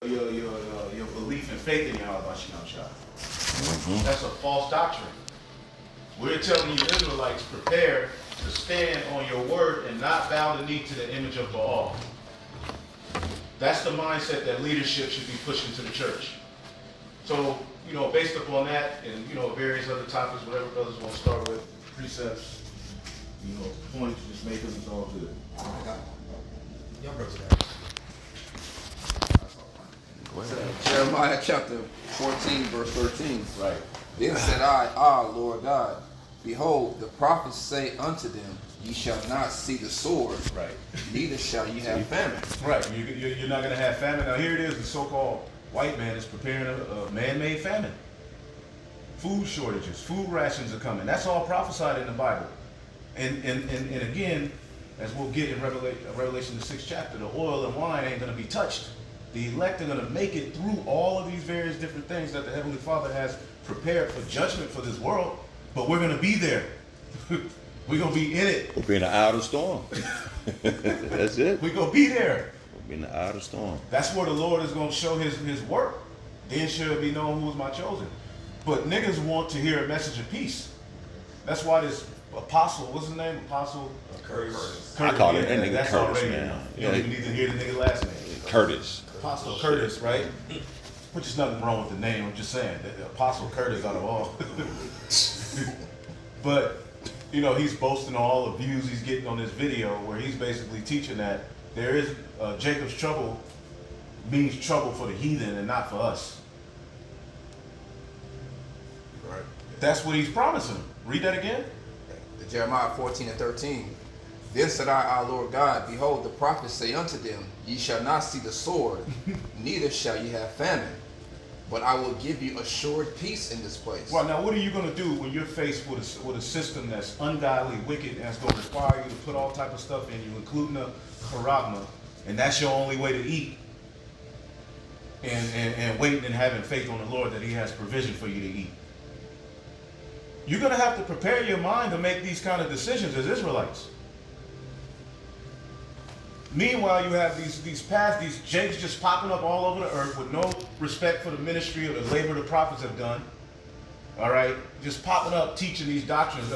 your belief and faith in Yahweh Shah. That's a false doctrine. We're telling you Israelites, prepare to stand on your word and not bow the knee to the image of Baal. That's the mindset that leadership should be pushing to the church. So, based upon that and, various other topics, whatever brothers want to start with, precepts, points, just make them, it's all good. Y'all brothers got it. Jeremiah chapter 14, verse 13. Right. Then said I, Lord God, behold, the prophets say unto them, ye shall not see the sword, Right. neither shall ye have famine. Right. You're not going to have famine. Now here it is, the so-called white man is preparing a man-made famine. Food shortages, food rations are coming. That's all prophesied in the Bible. And again, as we'll get in Revelation the 6th chapter, the oil and wine ain't going to be touched. The elect are going to make it through all of these various different things that the Heavenly Father has prepared for judgment for this world. But we're going to be there. We're going to be in it. We'll be in the outer storm. That's it. We're going to be there. We'll be in the outer storm. That's where the Lord is going to show his work. Then shall it be known who is my chosen. But niggas want to hear a message of peace. That's why this apostle, what's his name? Apostle Curtis. I call it that nigga that's Curtis, already, man. You don't even need to hear the nigga last name. Curtis. Apostle Curtis, right? Which is nothing wrong with the name. I'm just saying that the Apostle Curtis out of all. But he's boasting on all the views he's getting on this video, where he's basically teaching that there is Jacob's trouble means trouble for the heathen and not for us. Right. That's what he's promising. Read that again. Jeremiah 14 and 13. Then said I, our Lord God, behold, the prophets say unto them, ye shall not see the sword, neither shall ye have famine, but I will give you assured peace in this place. Well, now what are you going to do when you're faced with a system that's ungodly, wicked, and that's going to require you to put all type of stuff in you, including a charagma, and that's your only way to eat, and waiting and having faith on the Lord that he has provision for you to eat? You're going to have to prepare your mind to make these kind of decisions as Israelites. Meanwhile, you have these jakes just popping up all over the earth with no respect for the ministry or the labor the prophets have done. All right, just popping up, teaching these doctrines.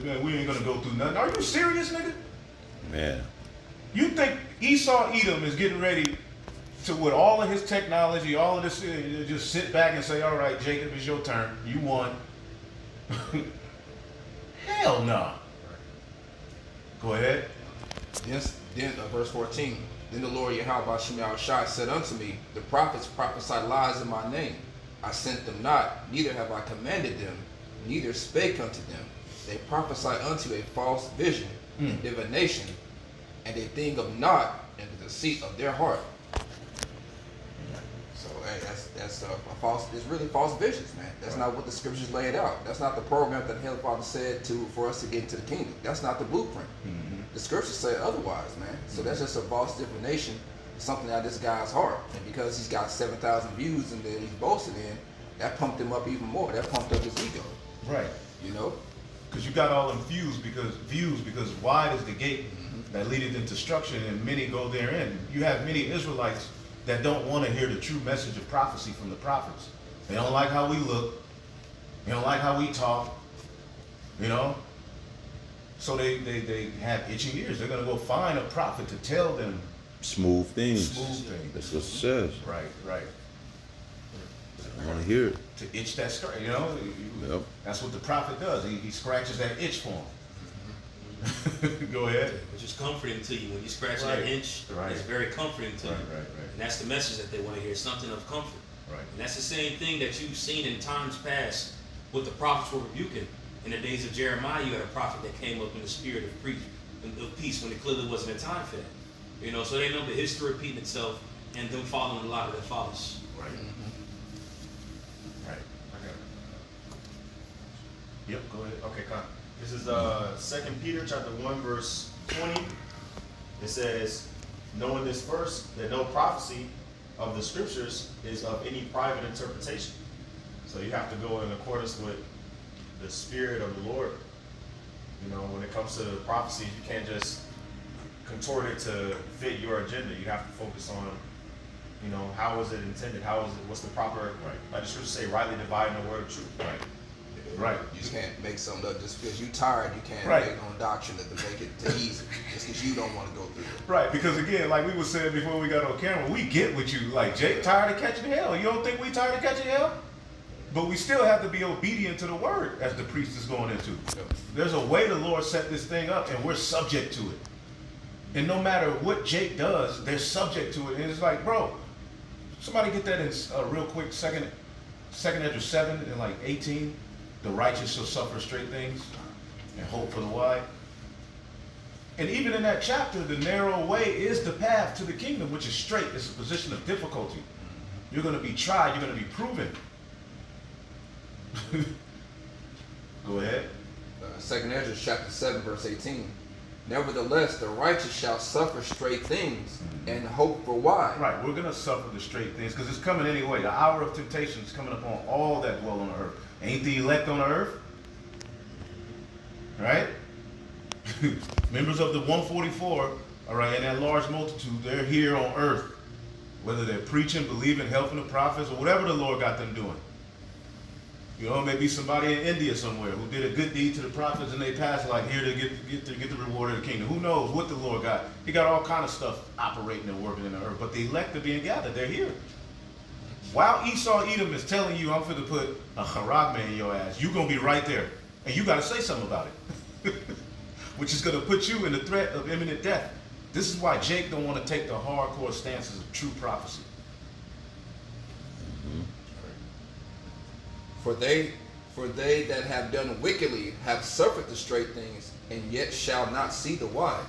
Man, we ain't gonna go through nothing. Are you serious, nigga? Man. You think Esau Edom is getting ready to, with all of his technology, all of this, just sit back and say, all right, Jacob, it's your turn. You won. Hell no. Go ahead. Yes. Then verse 14. Then the Lord Yahweh Shai said unto me, the prophets prophesy lies in my name. I sent them not, neither have I commanded them, neither spake unto them. They prophesy unto a false vision, and divination, and a thing of naught, and the deceit of their heart. So hey, that's a false. It's really false visions, man. That's not what the scriptures laid out. That's not the program that the Heavenly Father said for us to get into the kingdom. That's not the blueprint. The scriptures say otherwise, man. So that's just a false divination, something out of this guy's heart. And because he's got 7,000 views and that he's boasting in, that pumped him up even more. That pumped up his ego. Right. Because you got all them views because wide is the gate that leadeth into destruction, and many go therein. You have many Israelites that don't want to hear the true message of prophecy from the prophets. They don't like how we look. They don't like how we talk. So they have itching ears. They're going to go find a prophet to tell them Smooth things. That's what it says. Right. I want to hear it. To itch that scratch, Yep. That's what the prophet does. He scratches that itch for him. Go ahead. Which is comforting to you. When you scratch that itch, it's very comforting to you. Right. And that's the message that they want to hear, something of comfort. Right. And that's the same thing that you've seen in times past what the prophets were rebuking. In the days of Jeremiah, you had a prophet that came up in the spirit of peace when it clearly wasn't a time for that. So they know the history repeating itself and them following a lot of their fathers. Right. Right. Yep, go ahead. Okay, come. This is 2 Peter chapter 1, verse 20. It says, knowing this first, that no prophecy of the scriptures is of any private interpretation. So you have to go in accordance with the spirit of the Lord. When it comes to prophecies, you can't just contort it to fit your agenda. You have to focus on, You know, how is it intended? How is it? What's the proper? Right. Like the scriptures say, rightly dividing the word of truth. Right. Right. You just can't make something up just because you tired. You can't Right. make on doctrine to make it too easy just because you don't want to go through it. Right, because again, like we were saying before we got on camera, we get what you like. Jake tired of catching hell. You don't think we tired of catching hell? But we still have to be obedient to the word as the priest is going into. There's a way the Lord set this thing up, and we're subject to it. And no matter what Jake does, they're subject to it. And it's like, bro, somebody get that in real quick. Second Ezra 7 and like 18. The righteous shall suffer straight things and hope for the wide. And even in that chapter, the narrow way is the path to the kingdom, which is straight. It's a position of difficulty. You're going to be tried. You're going to be proven. Go ahead. 2nd Ezra chapter 7 verse 18. Nevertheless, the righteous shall suffer straight things and hope for wide. Right, we're going to suffer the straight things because it's coming anyway. The hour of temptation is coming upon all that dwell on the earth. Ain't the elect on the earth? Right? Members of the 144, all right, and that large multitude, they're here on earth. Whether they're preaching, believing, helping the prophets, or whatever the Lord got them doing. You know, maybe somebody in India somewhere who did a good deed to the prophets and they passed like here to get the reward of the kingdom. Who knows what the Lord got? He got all kind of stuff operating and working in the earth. But the elect are being gathered. They're here. While Esau Edom is telling you, I'm going to put a charagma in your ass, you're going to be right there. And you got to say something about it. Which is going to put you in the threat of imminent death. This is why Jake don't want to take the hardcore stances of true prophecy. For they that have done wickedly have suffered the straight things, and yet shall not see the wide.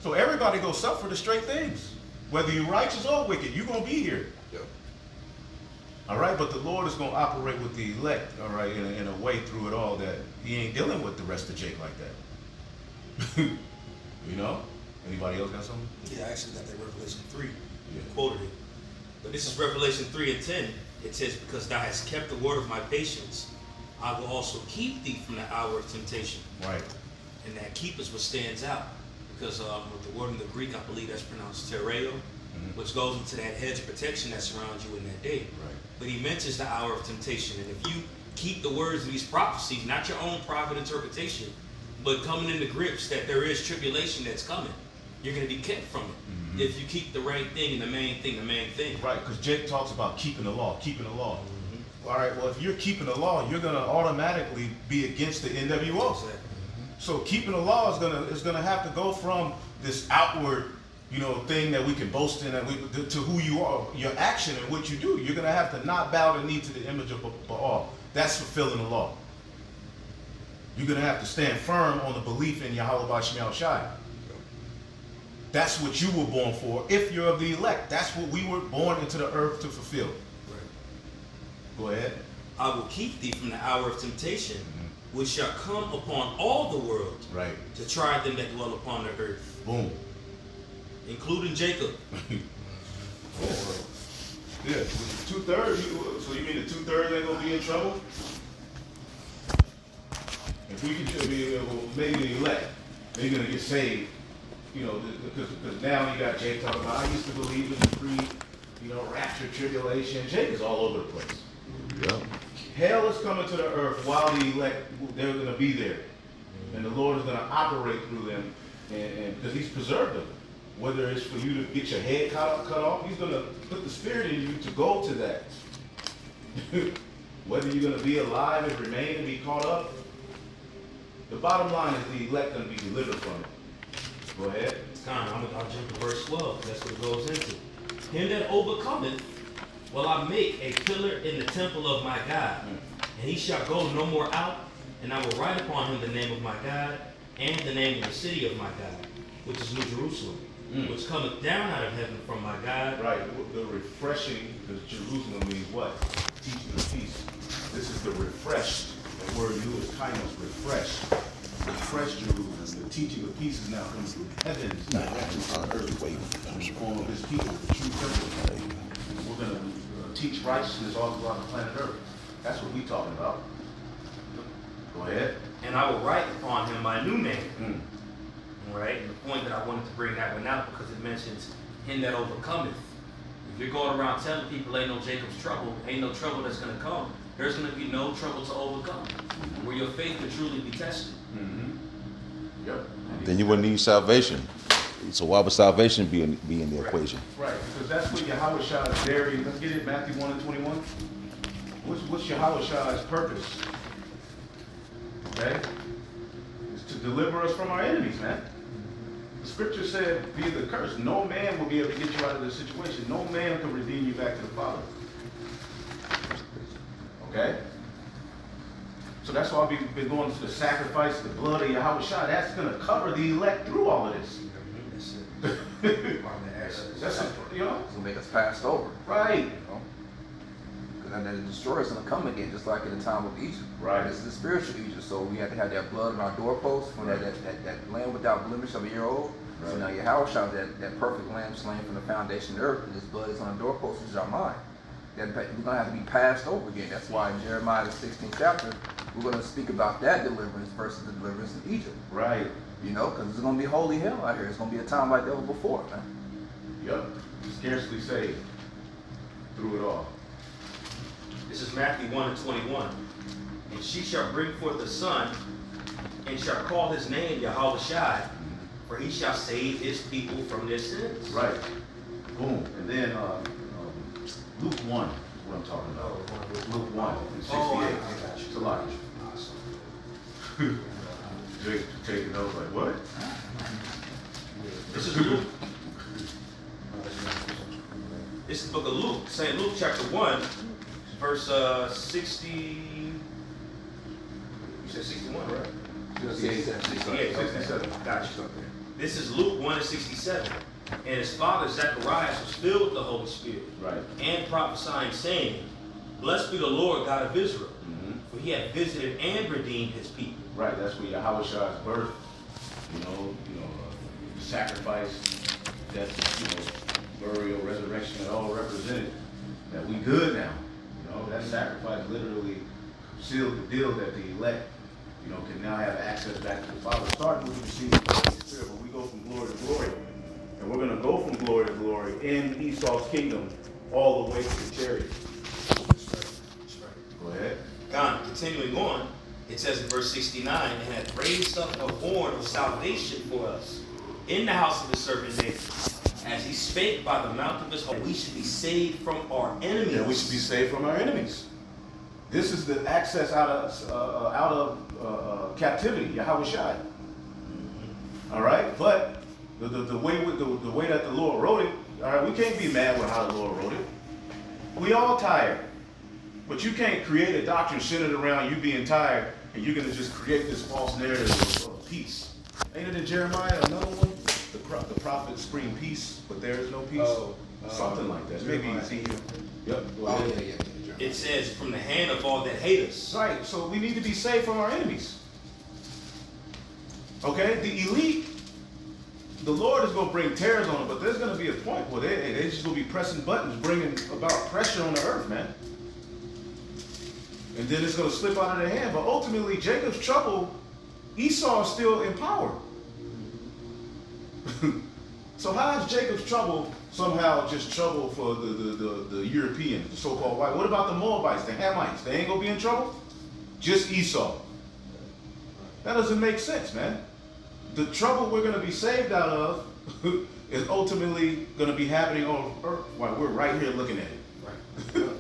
So everybody go suffer the straight things. Whether you're righteous or wicked, you're going to be here. Yep. All right, but the Lord is going to operate with the elect, all right, in a way through it all that he ain't dealing with the rest of Jake like that. You know? Anybody else got something? Yeah, I actually got that Revelation 3. Yeah. Quoted it. But this is Revelation 3 and 10. It says, because thou hast kept the word of my patience, I will also keep thee from the hour of temptation. Right. And that keep is what stands out. Because with the word in the Greek, I believe that's pronounced tereo, which goes into that hedge of protection that surrounds you in that day. Right. But he mentions the hour of temptation. And if you keep the words of these prophecies, not your own private interpretation, but coming into grips that there is tribulation that's coming, you're going to be kept from it. If you keep the right thing and the main thing. Right, because Jake talks about keeping the law, keeping the law. All right, well, if you're keeping the law, you're going to automatically be against the NWO. Exactly. So keeping the law is gonna have to go from this outward, you know, thing that we can boast in, to who you are, your action and what you do. You're gonna have to not bow the knee to the image of Baal. That's fulfilling the law. You're gonna have to stand firm on the belief in Yahweh B'Shem Shai. That's what you were born for. If you're of the elect, that's what we were born into the earth to fulfill. Right. Go ahead. I will keep thee from the hour of temptation, which shall come upon all the world, Right. to try them that dwell upon the earth, Boom. including Jacob. Yeah, 2/3. So you mean the 2/3 ain't gonna be in trouble? If we could, maybe the elect, they're gonna get saved. You know, because now you got Jake talking about, I used to believe in the pre, rapture, tribulation. Jake is all over the place. Yeah. Hell is coming to the earth while the elect, they're going to be there. And the Lord is going to operate through them, and because he's preserved them. Whether it's for you to get your head cut off, he's going to put the spirit in you to go to that. Whether you're going to be alive and remain and be caught up, the bottom line is the elect going to be delivered from it. Go ahead. I'll jump to verse 12. That's what it goes into. Him that overcometh will I make a pillar in the temple of my God, and he shall go no more out, and I will write upon him the name of my God, and the name of the city of my God, which is New Jerusalem, which cometh down out of heaven from my God. Right, the refreshing, because Jerusalem means what? Teaching of peace. This is the refreshed. The word new is kindness, refreshed. Refreshed Jerusalem. The teaching of peace is now coming from heaven, directly to earth, in the form of his people, the true temple. We're going to teach righteousness all throughout the planet Earth. That's what we're talking about. Go ahead. And I will write upon him my new name. Right? And the point that I wanted to bring that one out, because it mentions him that overcometh. If you're going around telling people ain't no Jacob's trouble, ain't no trouble that's going to come, there's going to be no trouble to overcome. Where your faith can truly be tested. Mm-hmm. Yep. Then you wouldn't need salvation. So why would salvation be in the equation? Right, because that's what Yahweh Shai's very, let's get it, Matthew 1 and 21. What's Yahweh Shai's purpose? Okay? It's to deliver us from our enemies, man. The scripture said, be the curse. No man will be able to get you out of this situation. No man can redeem you back to the Father. Okay? So that's why we've been going to the sacrifice, the blood of Yahweh Shai. That's going to cover the elect through all of this. That's a, you know? It's gonna make us passed over. Right. You know? And then the destroyer is gonna come again, just like in the time of Egypt. Right. This is the spiritual Egypt, so we have to have that blood on our doorposts from that lamb without blemish of a year old. Right. So now Yahweh Shai, that perfect lamb slain from the foundation of the earth, and his blood is on the doorposts, which is our mind. We're gonna have to be passed over again. That's why in Jeremiah the 16th chapter, we're gonna speak about that deliverance versus the deliverance in Egypt. Right. You know, because it's going to be holy hell out here. It's going to be a time like never before, man. Yep. Scarcely saved through it all. This is Matthew 1 and 21. And she shall bring forth a son, and shall call his name Yahweh Shai, for he shall save his people from their sins. Right. Boom. And then Luke 1 is what I'm talking about. Luke 1 and 68. Oh, I got you. It's a lot. Jake taking notes like, what? This is Luke. This is the book of Luke, St. Luke chapter 1, verse 60. You said 61, right? 68. 67. Gotcha. This is Luke 1 and 67. And his father Zacharias was filled with the Holy Spirit. Right. And prophesying, saying, Blessed be the Lord God of Israel, for he hath visited and redeemed his people. Right. That's where Yahweh Shai's birth, sacrifice, death, burial, resurrection, it all represented that we good now. That sacrifice literally sealed the deal that the elect, can now have access back to the Father, starting with the seed of the Holy Spirit. But we go from glory to glory. And we're going to go from glory to glory in Esau's kingdom all the way to the chariot. Go ahead. God, continuing on, it says in verse 69, and hath raised up a horn of salvation for us in the house of his servant David, as he spake by the mouth of his heart, we should be saved from our enemies. Yeah, we should be saved from our enemies. This is the access out of captivity, Yahweh Shai. All right, but the way that the Lord wrote it, all right, we can't be mad with how the Lord wrote it. We all tired, but you can't create a doctrine centered around you being tired, and you're gonna just create this false narrative of peace. Ain't it in Jeremiah another one? The prophet scream peace, but there is no peace. Something like that. Maybe Ezekiel. Yep. Go ahead. It says, from the hand of all that hate us. Right. So we need to be saved from our enemies. Okay. The elite, the Lord is going to bring terrors on them, but there's going to be a point where they're just going to be pressing buttons, bringing about pressure on the earth, man. And then it's going to slip out of their hand. But ultimately, Jacob's trouble, Esau is still in power. So how is Jacob's trouble somehow just trouble for the Europeans, the so-called white? What about the Moabites, the Hamites? They ain't going to be in trouble? Just Esau. That doesn't make sense, man. The trouble we're going to be saved out of is ultimately going to be happening on earth while we're right here looking at it. Right.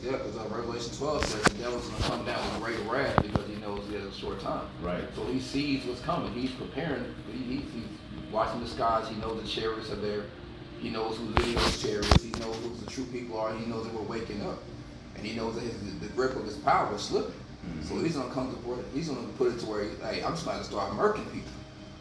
Yeah, because Revelation 12 says the devil's going to come down with great wrath because he knows he has a short time. Right. So he sees what's coming. He's preparing. He's watching the skies. He knows the chariots are there. He knows who's leading those chariots. He knows who the true people are. He knows that we're waking up. And he knows that the grip of his power is slipping. Mm-hmm. So he's going to come to where he's going to put it to where, hey, I'm just going to start murking people.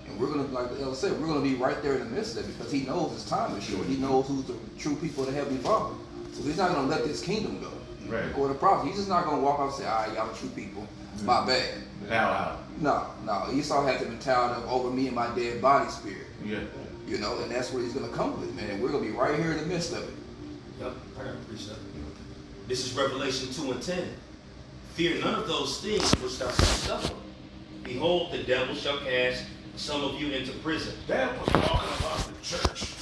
And we're going to, like the elder said, we're going to be right there in the midst of it because he knows his time is short. He knows who's the true people of the Heavenly Father. So he's not going to let this kingdom go. Right. According to prophet, he's just not going to walk up and say, all right, y'all the true people. It's my bad. Now. No. Esau had the mentality of over me and my dead body spirit. Yeah. And that's what he's going to come with, man. And we're going to be right here in the midst of it. Yep, I got to preach that. This is Revelation 2 and 10. Fear none of those things which thou shalt suffer. Behold, the devil shall cast some of you into prison. That was talking about the church.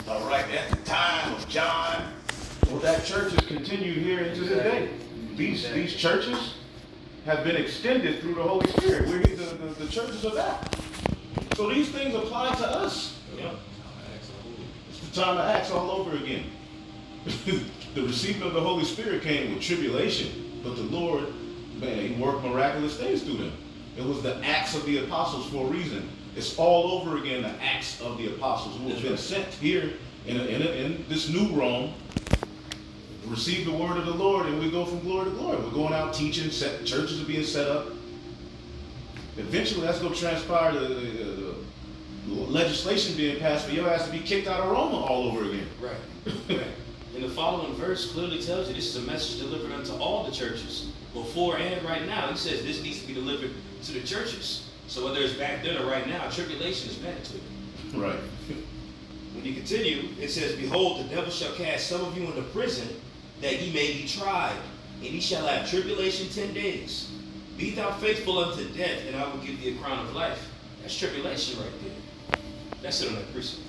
All right, at the time John. Well, that church is continued here into this day. These churches have been extended through the Holy Spirit. We're the churches of that. So these things apply to us. Yeah. It's the time of Acts all over again. The receiving of the Holy Spirit came with tribulation, but the Lord, man, he worked miraculous things through them. It was the Acts of the Apostles for a reason. It's all over again, the Acts of the Apostles who have been sent here in this new Rome, receive the word of the Lord, and we go from glory to glory. We're going out teaching, churches are being set up. Eventually, that's going to transpire the legislation being passed for your ass to be kicked out of Rome all over again. Right. And the following verse clearly tells you this is a message delivered unto all the churches, before and right now. He says this needs to be delivered to the churches. So whether it's back then or right now, tribulation is mandatory. Right. When you continue, it says, behold, the devil shall cast some of you into prison, that ye may be tried, and ye shall have tribulation 10 days. Be thou faithful unto death, and I will give thee a crown of life. That's tribulation right there. That's it on that precept.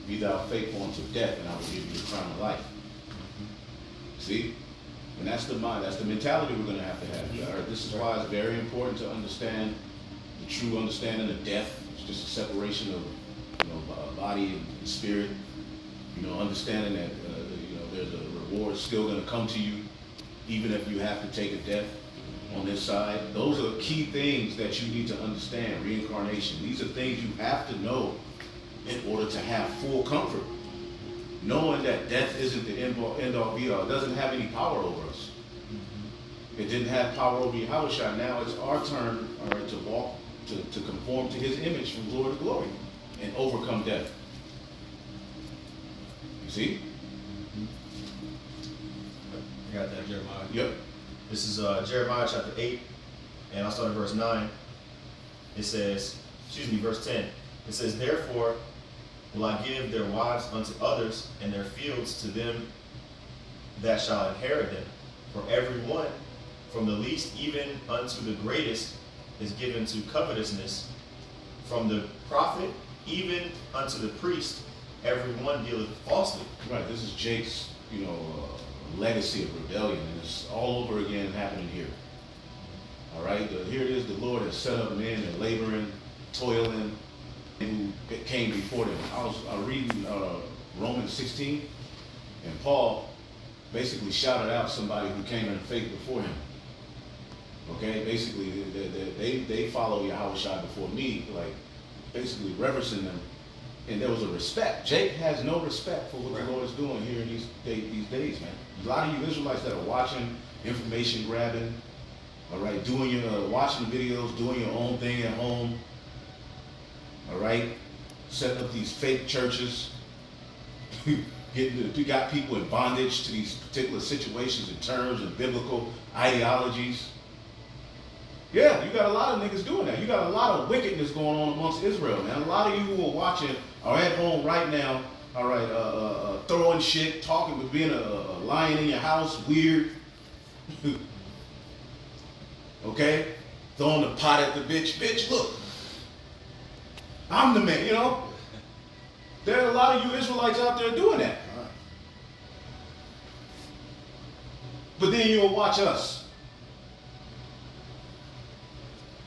Be thou faithful unto death, and I will give you a crown of life. See? And that's the mind, that's the mentality we're going to have. All right? This is why it's very important to understand the true understanding of death. It's just a separation of body and spirit. Understanding that there's a reward still going to come to you, even if you have to take a death on this side. Those are key things that you need to understand. Reincarnation. These are things you have to know in order to have full comfort. Knowing that death isn't the end all be all. It doesn't have any power over us. It didn't have power over Yahushua. Now it's our turn, all right, to walk, to conform to his image from glory to glory and overcome death. You see? I got that, Jeremiah. Yep. This is Jeremiah chapter 8, and I'll start at verse 9. It says, verse 10. It says, therefore will I give their wives unto others, and their fields to them that shall inherit them. For every one, from the least even unto the greatest, is given to covetousness. From the prophet even unto the priest, every one dealeth falsely. Right. This is Jake's, legacy of rebellion, and it's all over again happening here. All right. Here it is. The Lord has set up men and laboring, toiling, who came before them. I was reading Romans 16, and Paul basically shouted out somebody who came in faith before him. Okay, basically they follow Yahushua before me, like basically reverencing them, and there was a respect. Jake has no respect for what the Lord is doing here in these days, man. A lot of you Israelites that are watching, information grabbing, all right, watching videos, doing your own thing at home. All right, setting up these fake churches, you got people in bondage to these particular situations and terms and biblical ideologies. Yeah, you got a lot of niggas doing that. You got a lot of wickedness going on amongst Israel, man. A lot of you who are watching are at home right now, all right, throwing shit, talking, with being a lion in your house, weird. Okay, throwing the pot at the bitch. Bitch, look. I'm the man, There are a lot of you Israelites out there doing that. But then you'll watch us.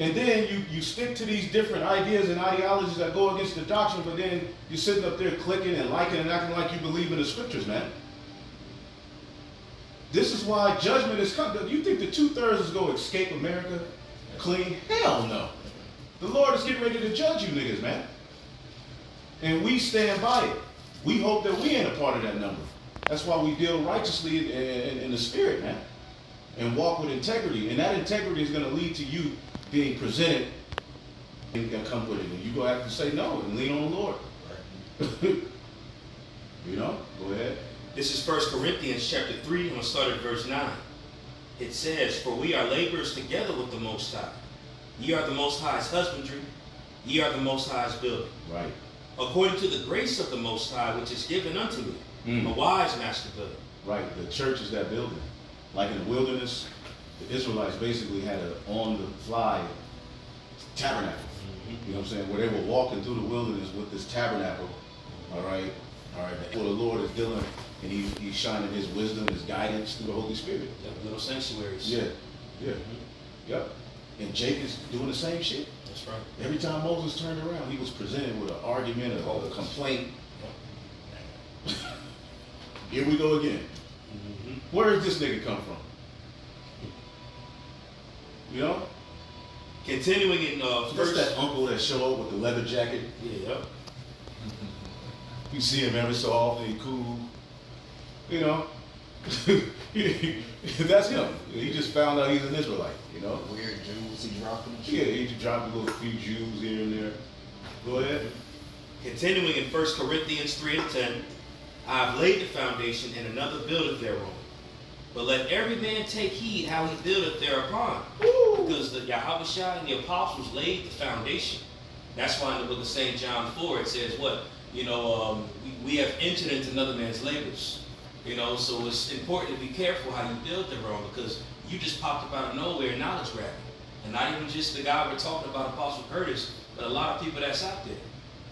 And then you stick to these different ideas and ideologies that go against the doctrine, but then you're sitting up there clicking and liking and acting like you believe in the scriptures, man. This is why judgment is coming. You think the 2/3 is going to escape America clean? Hell no. The Lord is getting ready to judge you niggas, man. And we stand by it. We hope that we ain't a part of that number. That's why we deal righteously in the spirit, man. And walk with integrity. And that integrity is going to lead to you being presented and come with it. And you're going to have to say no and lean on the Lord. Go ahead. This is 1 Corinthians chapter 3. I'm going to start at verse 9. It says, for we are laborers together with the Most High. Ye are the Most High's husbandry, ye are the Most High's building. Right. According to the grace of the Most High, which is given unto me, a wise master builder. Right. The church is that building. Like in the wilderness, the Israelites basically had an on-the-fly tabernacle. You know what I'm saying? Where they were walking through the wilderness with this tabernacle. All right. What the Lord is dealing and he's shining his wisdom, his guidance through the Holy Spirit. Little sanctuaries. Yeah, yeah, yep. And Jake is doing the same shit. That's right. Every time Moses turned around, he was presented with an argument, a complaint. Here we go again. Where does this nigga come from? You know? Continuing in Just first. that uncle that show up with the leather jacket. Yeah, yep. You see him every so often, he cool. You know? That's him. He just found out he's an Israelite, you know? Weird Jews he dropping. Yeah, he just dropped a little few Jews here and there. Go ahead. Continuing in 1 Corinthians 3:10, I have laid the foundation, and another buildeth thereon. But let every man take heed how he buildeth thereupon. Because the Yahushua and the apostles laid the foundation. That's why in the book of St. John 4 it says what? You know, we have entered into another man's labors. You know, so it's important to be careful how you build the wrong, because you just popped up out of nowhere knowledge grabbing. And not even just the guy we're talking about, Apostle Curtis, but a lot of people that's out there.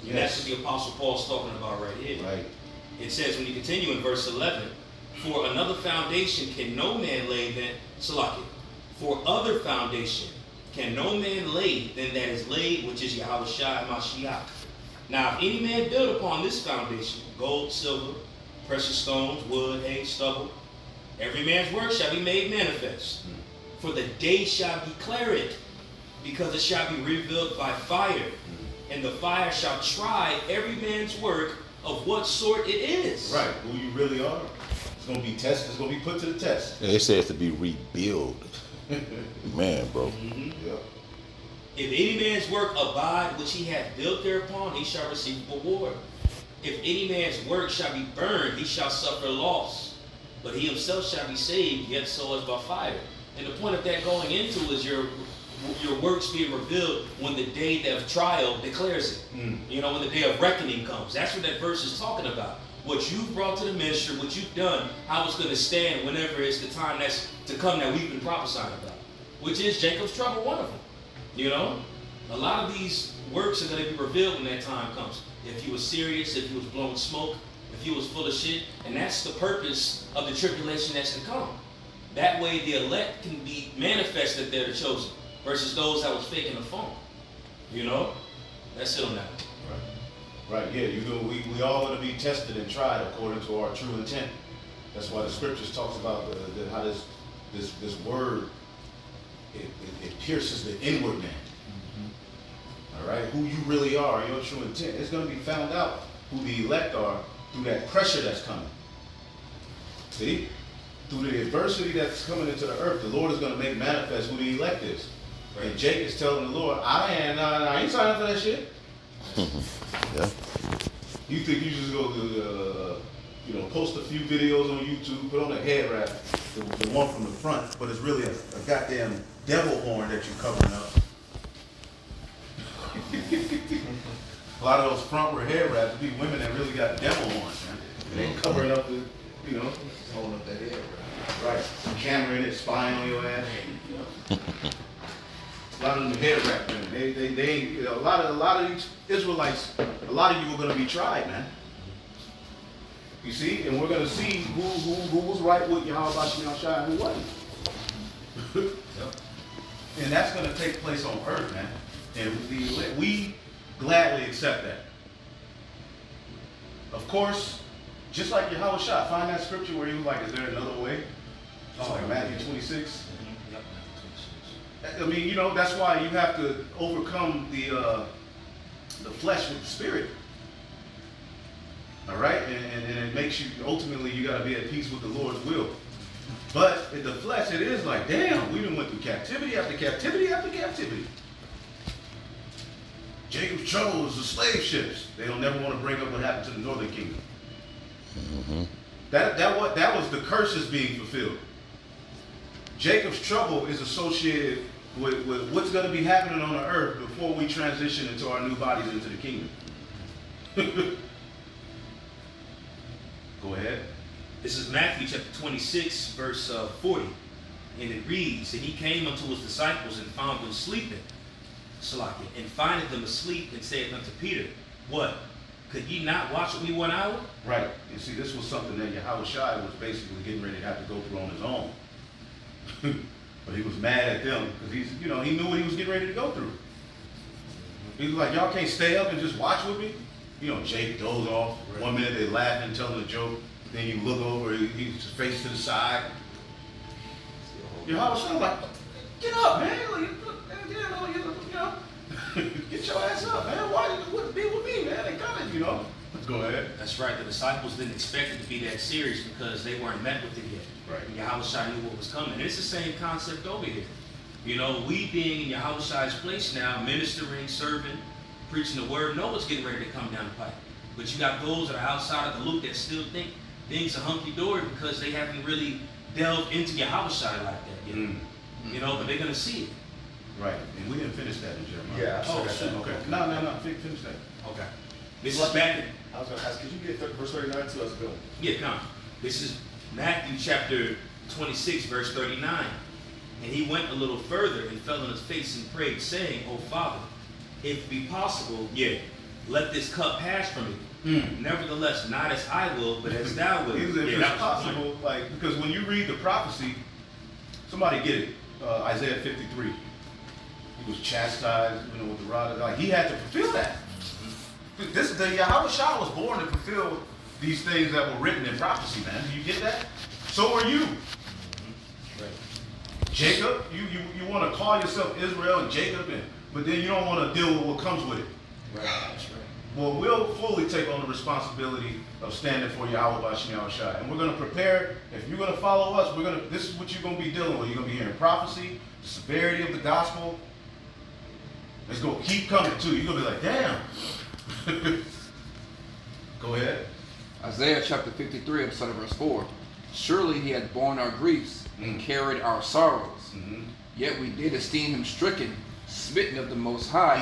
And that's what the Apostle Paul's talking about right here. Right. It says, when you continue in verse 11, for another foundation can no man lay than, Salakia, for other foundation can no man lay than that is laid, which is Yahushua Mashiach. Now, if any man build upon this foundation, gold, silver, precious stones, wood, hay, stubble, every man's work shall be made manifest. For the day shall declare it, because it shall be revealed by fire. And the fire shall try every man's work of what sort it is. Right, who you really are. It's gonna be tested, it's gonna be put to the test. Yeah, it says to be rebuilt. Man, bro. Yep. If any man's work abide which he hath built thereupon, he shall receive reward. If any man's work shall be burned, he shall suffer loss. But he himself shall be saved, yet so as by fire. And the point of that going into is your works being revealed when the day of trial declares it. You know, when the day of reckoning comes. That's what that verse is talking about. What you've brought to the ministry, what you've done, how it's going to stand whenever it's the time that's to come that we've been prophesying about. Which is Jacob's trouble, one of them. You know? A lot of these works are going to be revealed when that time comes. If he was serious, if he was blowing smoke, if he was full of shit. And that's the purpose of the tribulation that's to come. That way the elect can be manifested, they're the chosen, versus those that was faking the phone. You know? That's it on that. Right, yeah, you know, we all going to be tested and tried according to our true intent. That's why the scriptures talks about how this word, it pierces the inward man. All right, who you really are, your true intent. It's going to be found out who the elect are through that pressure that's coming. See? Through the adversity that's coming into the earth, the Lord is going to make manifest who the elect is. Right. And Jake is telling the Lord, I ain't signing up for that shit. Yeah. You think you just go to, post a few videos on YouTube, put on a head wrap, the one from the front, but it's really a goddamn devil horn that you're covering up. A lot of those frontward hair wraps be women that really got devil horns, man. And they covering up the, holding up that head wrap. right, camera in it, spying on your ass. A lot of them head wrap women. They a lot of these Israelites, a lot of you are going to be tried, man. You see, and we're going to see who was right with Yahweh Shai and who wasn't. And that's going to take place on earth, man. And we gladly accept that. Of course, just like Yahweh Shai, find that scripture where he was like, is there another way? Oh, like Matthew 26. I mean, that's why you have to overcome the flesh with the spirit. All right, and it makes you ultimately you got to be at peace with the Lord's will. But in the flesh, it is like, damn, we done went through captivity after captivity after captivity. Jacob's trouble was the slave ships. They don't never want to bring up what happened to the northern kingdom. Mm-hmm. That was the curses being fulfilled. Jacob's trouble is associated with what's going to be happening on the earth before we transition into our new bodies into the kingdom. Go ahead. This is Matthew chapter 26, verse 40. And it reads, and he came unto his disciples and found them sleeping. Salakia, and findeth them asleep, and saith unto Peter, what? Could ye not watch with me 1 hour? Right. You see, this was something that Yahushua was basically getting ready to have to go through on his own. But he was mad at them because he knew what he was getting ready to go through. He was like, y'all can't stay up and just watch with me? Jake doze off. Right. 1 minute they laughing, telling a joke. Then you look over, he's face to the side. Yahushua like, get up, man. Get your ass up, man. Why you wouldn't be with me, man? They coming, Go ahead. That's right. The disciples didn't expect it to be that serious because they weren't met with it yet. Right. And Yahushua knew what was coming. And it's the same concept over here. We being in Yahushua's place now, ministering, serving, preaching the word, know what's getting ready to come down the pipe. But you got those that are outside of the loop that still think things are hunky-dory because they haven't really delved into Yahushua like that yet. But they're going to see it. Right. And we didn't finish that in Jeremiah. Yeah, I shit. Okay. No. Finish that. Okay. This is back. I was going to ask, could you get verse 39 too? That's good. Yeah, come. This is Matthew chapter 26, verse 39. And he went a little further and fell on his face and prayed, saying, O Father, if it be possible, let this cup pass from me. Nevertheless, not as I will, but as thou wilt. If it's possible, because when you read the prophecy, somebody get it. Isaiah 53. He was chastised, with the rod. He had to fulfill that. The Yahushua was born to fulfill these things that were written in prophecy, man. Do you get that? So are you. Right. Jacob, you want to call yourself Israel and Jacob, but then you don't want to deal with what comes with it. Right. That's right. Well, we'll fully take on the responsibility of standing for Yahweh B'Shem Yahushua. And we're going to prepare. If you're going to follow us, this is what you're going to be dealing with. You're going to be hearing prophecy, the severity of the gospel. It's going to keep coming too. You're going to be like, damn. Go ahead. Isaiah chapter 53, I'm starting verse 4. Surely he had borne our griefs and carried our sorrows. Yet we did esteem him stricken, smitten of the Most High.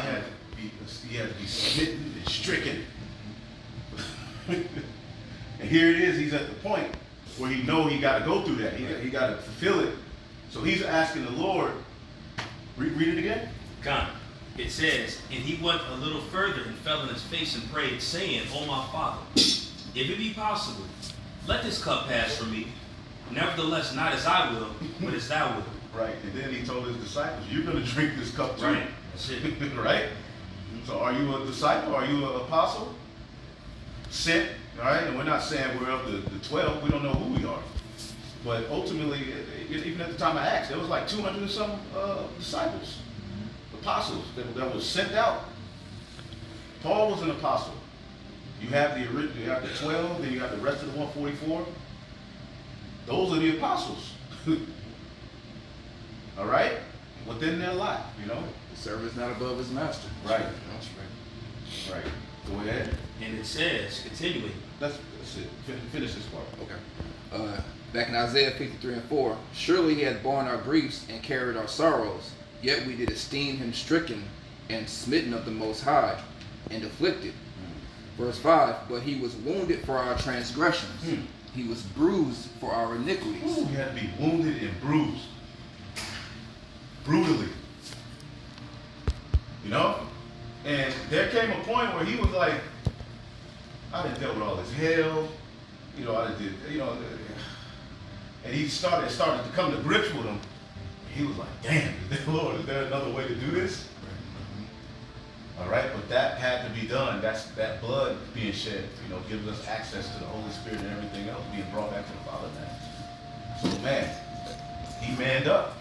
He had to be smitten and stricken. And here it is. He's at the point where he got to go through that. He got to fulfill it. So he's asking the Lord. Read it again. Come. It says, and he went a little further and fell on his face and prayed, saying, O my Father, if it be possible, let this cup pass from me. Nevertheless, not as I will, but as thou wilt. Right. And then he told his disciples, you're going to drink this cup too. Right. That's it. Right? So are you a disciple? Are you an apostle? Sent. All right? And we're not saying we're of the 12. We don't know who we are. But ultimately, even at the time of Acts, there was like 200 and some disciples. Apostles that was sent out. Paul was an apostle. You have the 12, then you have the rest of the 144. Those are the apostles. All right? Within their life, The servant is not above his master. Right. That's Right. Go ahead. And it says, continuing. That's it. Finish this part. Okay. Back in Isaiah 53 and 4, surely he had borne our griefs and carried our sorrows, yet we did esteem him stricken and smitten of the Most High and afflicted. Verse 5, but he was wounded for our transgressions. He was bruised for our iniquities. Ooh, he had to be wounded and bruised. Brutally. And there came a point where he was like, I done dealt with all this hell. And he started to come to grips with him. He was like, damn, Lord, is there another way to do this? All right, but that had to be done. That's that blood being shed, gives us access to the Holy Spirit and everything else being brought back to the Father now. So man, he manned up.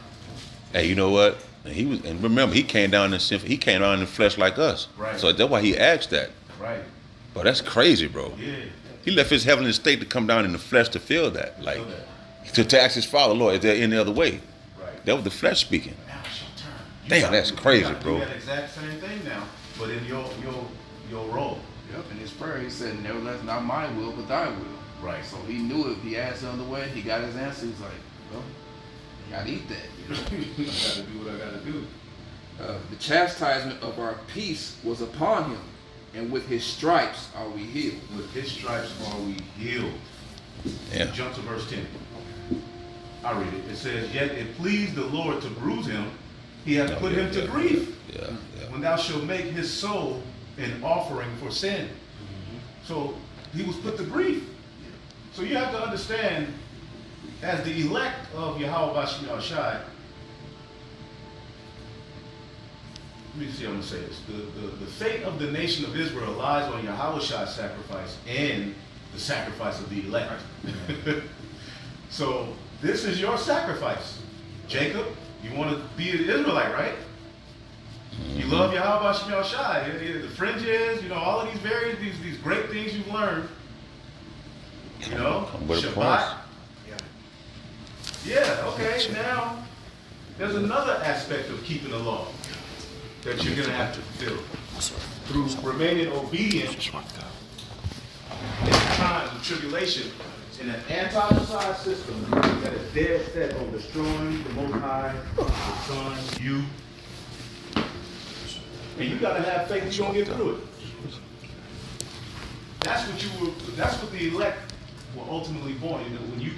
Hey, you know what? And remember, he came down in the flesh like us. Right. So that's why he asked that. Right. But that's crazy, bro. Yeah. He left his heavenly state to come down in the flesh to feel that. Like, to ask his Father, Lord, is there any other way? Right. That was the flesh speaking. Now it's your turn. Damn, that's crazy, bro. You got to do that exact same thing now, but in your role. Yep, in his prayer he said, nevertheless, not my will, but thy will. Right. So he knew if he asked another way, he got his answer. He's like, well, you gotta eat that. I got to do what I got to do. The chastisement of our peace was upon him, and with his stripes are we healed. With his stripes are we healed. Yeah. Jump to verse 10. I read it. It says, yet it pleased the Lord to bruise him. He hath put him to grief. Yeah. When thou shalt make his soul an offering for sin. So he was put to grief. So you have to understand, as the elect of Yahweh Bashim Shai, let me see how I'm going to say this. The fate of the nation of Israel lies on Yahweh Shai's sacrifice and the sacrifice of the elect. So this is your sacrifice. Jacob, you want to be an Israelite, right? You love Yahweh Bashim Shai. The fringes, all of these various, these great things you've learned. Shabbat. Yeah, okay, now there's another aspect of keeping the law that you're going to have to fulfill through remaining obedient in times of tribulation in an anti-Messiah system that is dead set on destroying the Most High, the Son, you. And you got to have faith that you're going to get through it. That's what the elect were ultimately born. When you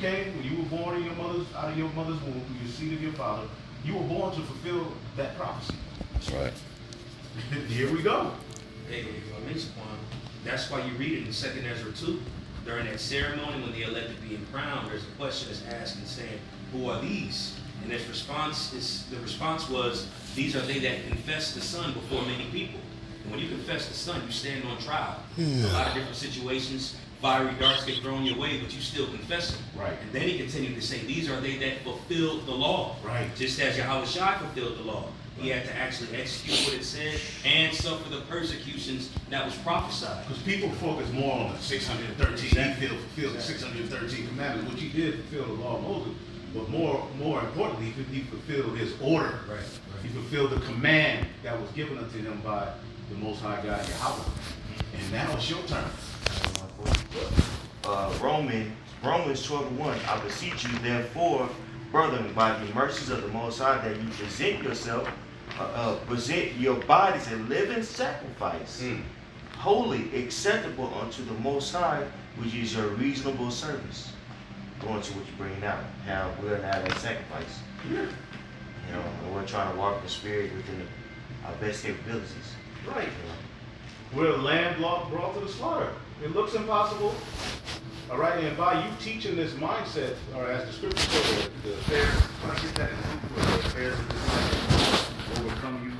were born in out of your mother's womb, through your seed of your father, you were born to fulfill that prophecy. That's right. Here we go. Hey, that's why you read it in 2nd Ezra 2. During that ceremony, when the elect are being crowned, there's a question that's asked and saying, "Who are these?" And the response was, "These are they that confess the Son before many people." And when you confess the Son, you stand on trial. A lot of different situations, fiery darts get thrown your way, but you still confess it. Right. And then he continued to say, "These are they that fulfilled the law." Right. Just as Yahweh Shai fulfilled the law. He had to actually execute what it said and suffer the persecutions that was prophesied. Because people focus more on the 613. He fulfilled the 613 commandments, which he did fulfill the law of Moses. But more importantly, he fulfilled his order. Right. He fulfilled the command that was given unto him by the Most High God, Yahweh. And now it's your turn. Romans 12:1. I beseech you, therefore, brethren, by the mercies of the Most High, that you present your bodies a living sacrifice, holy, acceptable unto the Most High, which is your reasonable service. Going to what you're bringing out, how we're not that sacrifice. And we're trying to walk in the spirit within our best capabilities. Right. We're a lamb brought to the slaughter. It looks impossible. All right, and by you teaching this mindset, or as the scripture says, the affairs, when I get that in Luke, where the affairs of this life overcome you, or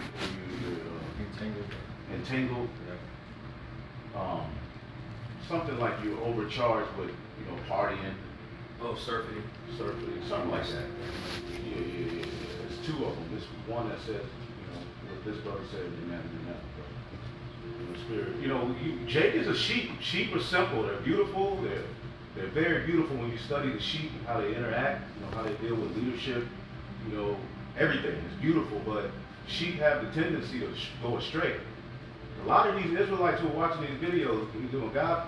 you entangled. Something like you're overcharged with, partying. Oh, surfing. Something like that. Yeah. There's two of them. This one that says, what this brother said, and that. Spirit. Jake is a sheep. Sheep are simple. They're beautiful. They're very beautiful when you study the sheep and how they interact. How they deal with leadership. Everything is beautiful. But sheep have the tendency to go astray. A lot of these Israelites who are watching these videos, God,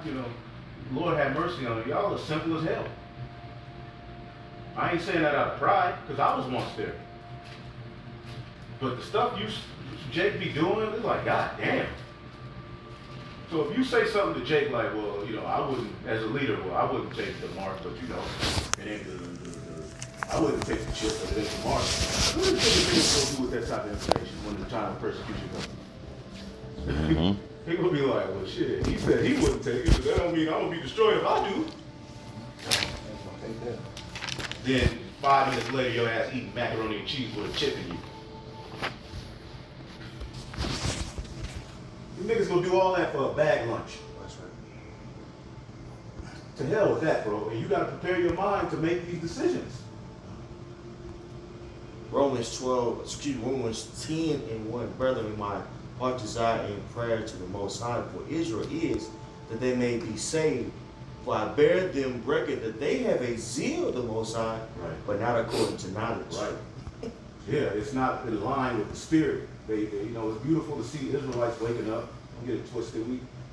Lord have mercy on them. Y'all are simple as hell. I ain't saying that out of pride, because I was once there. But the stuff Jake be doing, it's like, God damn. So if you say something to Jake like, well, I wouldn't, as a leader, I wouldn't take the mark, but it ain't I wouldn't take the chip, but it ain't the mark. What do you think people go do with that type of information when the time of persecution comes? People will be like, well, shit, he said he wouldn't take it, but that don't mean I'm going to be destroyed if I do. Then 5 minutes later, your ass eating macaroni and cheese with a chip in you. You niggas gonna do all that for a bag lunch. That's right. To hell with that, bro. And you gotta prepare your mind to make these decisions. Romans 10:1. Brethren, my heart desire and prayer to the Most High for Israel is that they may be saved. For I bear them record that they have a zeal of the Most High, but not according to knowledge. Right. Yeah, it's not in line with the spirit. It's beautiful to see Israelites waking up. Don't get it twisted.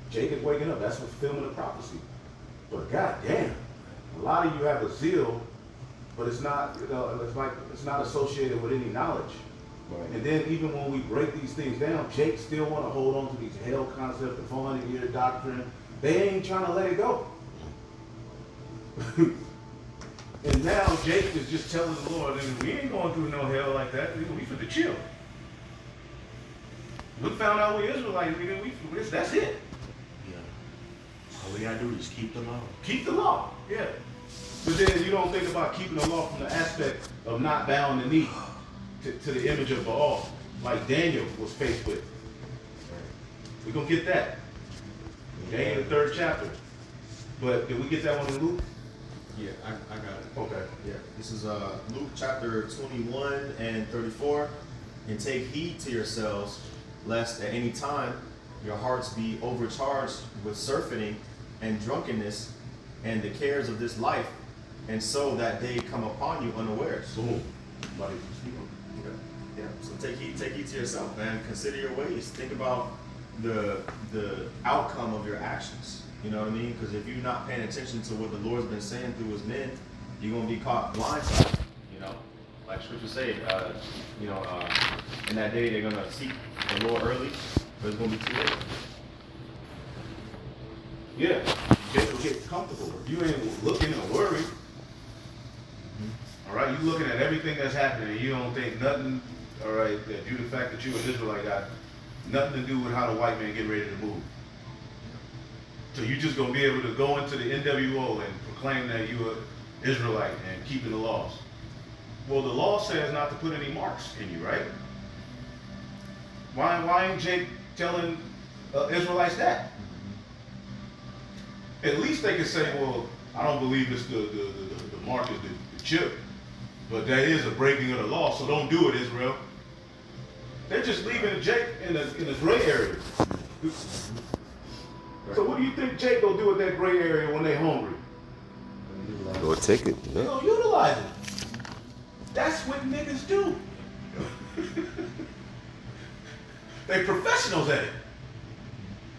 Jacob's waking up. That's fulfillment of prophecy. But goddamn, a lot of you have a zeal, but it's not. It's not associated with any knowledge. Right. And then even when we break these things down, Jake still want to hold on to these hell concepts, the 400-year doctrine. They ain't trying to let it go. And now Jake is just telling the Lord, we ain't going through no hell like that. We finna chill. We found out we Israelites, that's it. Yeah. All we gotta do is keep the law. Keep the law, yeah. But then you don't think about keeping the law from the aspect of not bowing the knee to the image of Baal, like Daniel was faced with. We're going to get that. Daniel, the 3rd chapter. But did we get that one in Luke? Yeah, I got it. Okay. Yeah, this is Luke chapter 21 and 34. And take heed to yourselves, lest at any time your hearts be overcharged with surfeiting and drunkenness and the cares of this life, and so that day come upon you unawares. Boom. Yeah. So take heed to yourself, man. Consider your ways. Think about the outcome of your actions. You know what I mean? Because if you're not paying attention to what the Lord's been saying through His men, you're gonna be caught blindsided. You know, like Scripture say, in that day they're gonna seek the Lord early, but it's gonna be too late. Yeah. Get comfortable. You ain't looking or worried. All right, you looking at everything that's happening and you don't think nothing, all right, that due to the fact that you an Israelite got nothing to do with how the white man get ready to move. So you just gonna be able to go into the NWO and proclaim that you an Israelite and keeping the laws. Well, the law says not to put any marks in you, right? Why ain't Jake telling Israelites that? At least they could say, well, I don't believe it's the mark is the chip, but that is a breaking of the law, so don't do it, Israel. They're just leaving Jake in a gray area. So what do you think Jake gonna do with that gray area when they hungry? Go take it. They gonna utilize it. That's what niggas do. They professionals at it.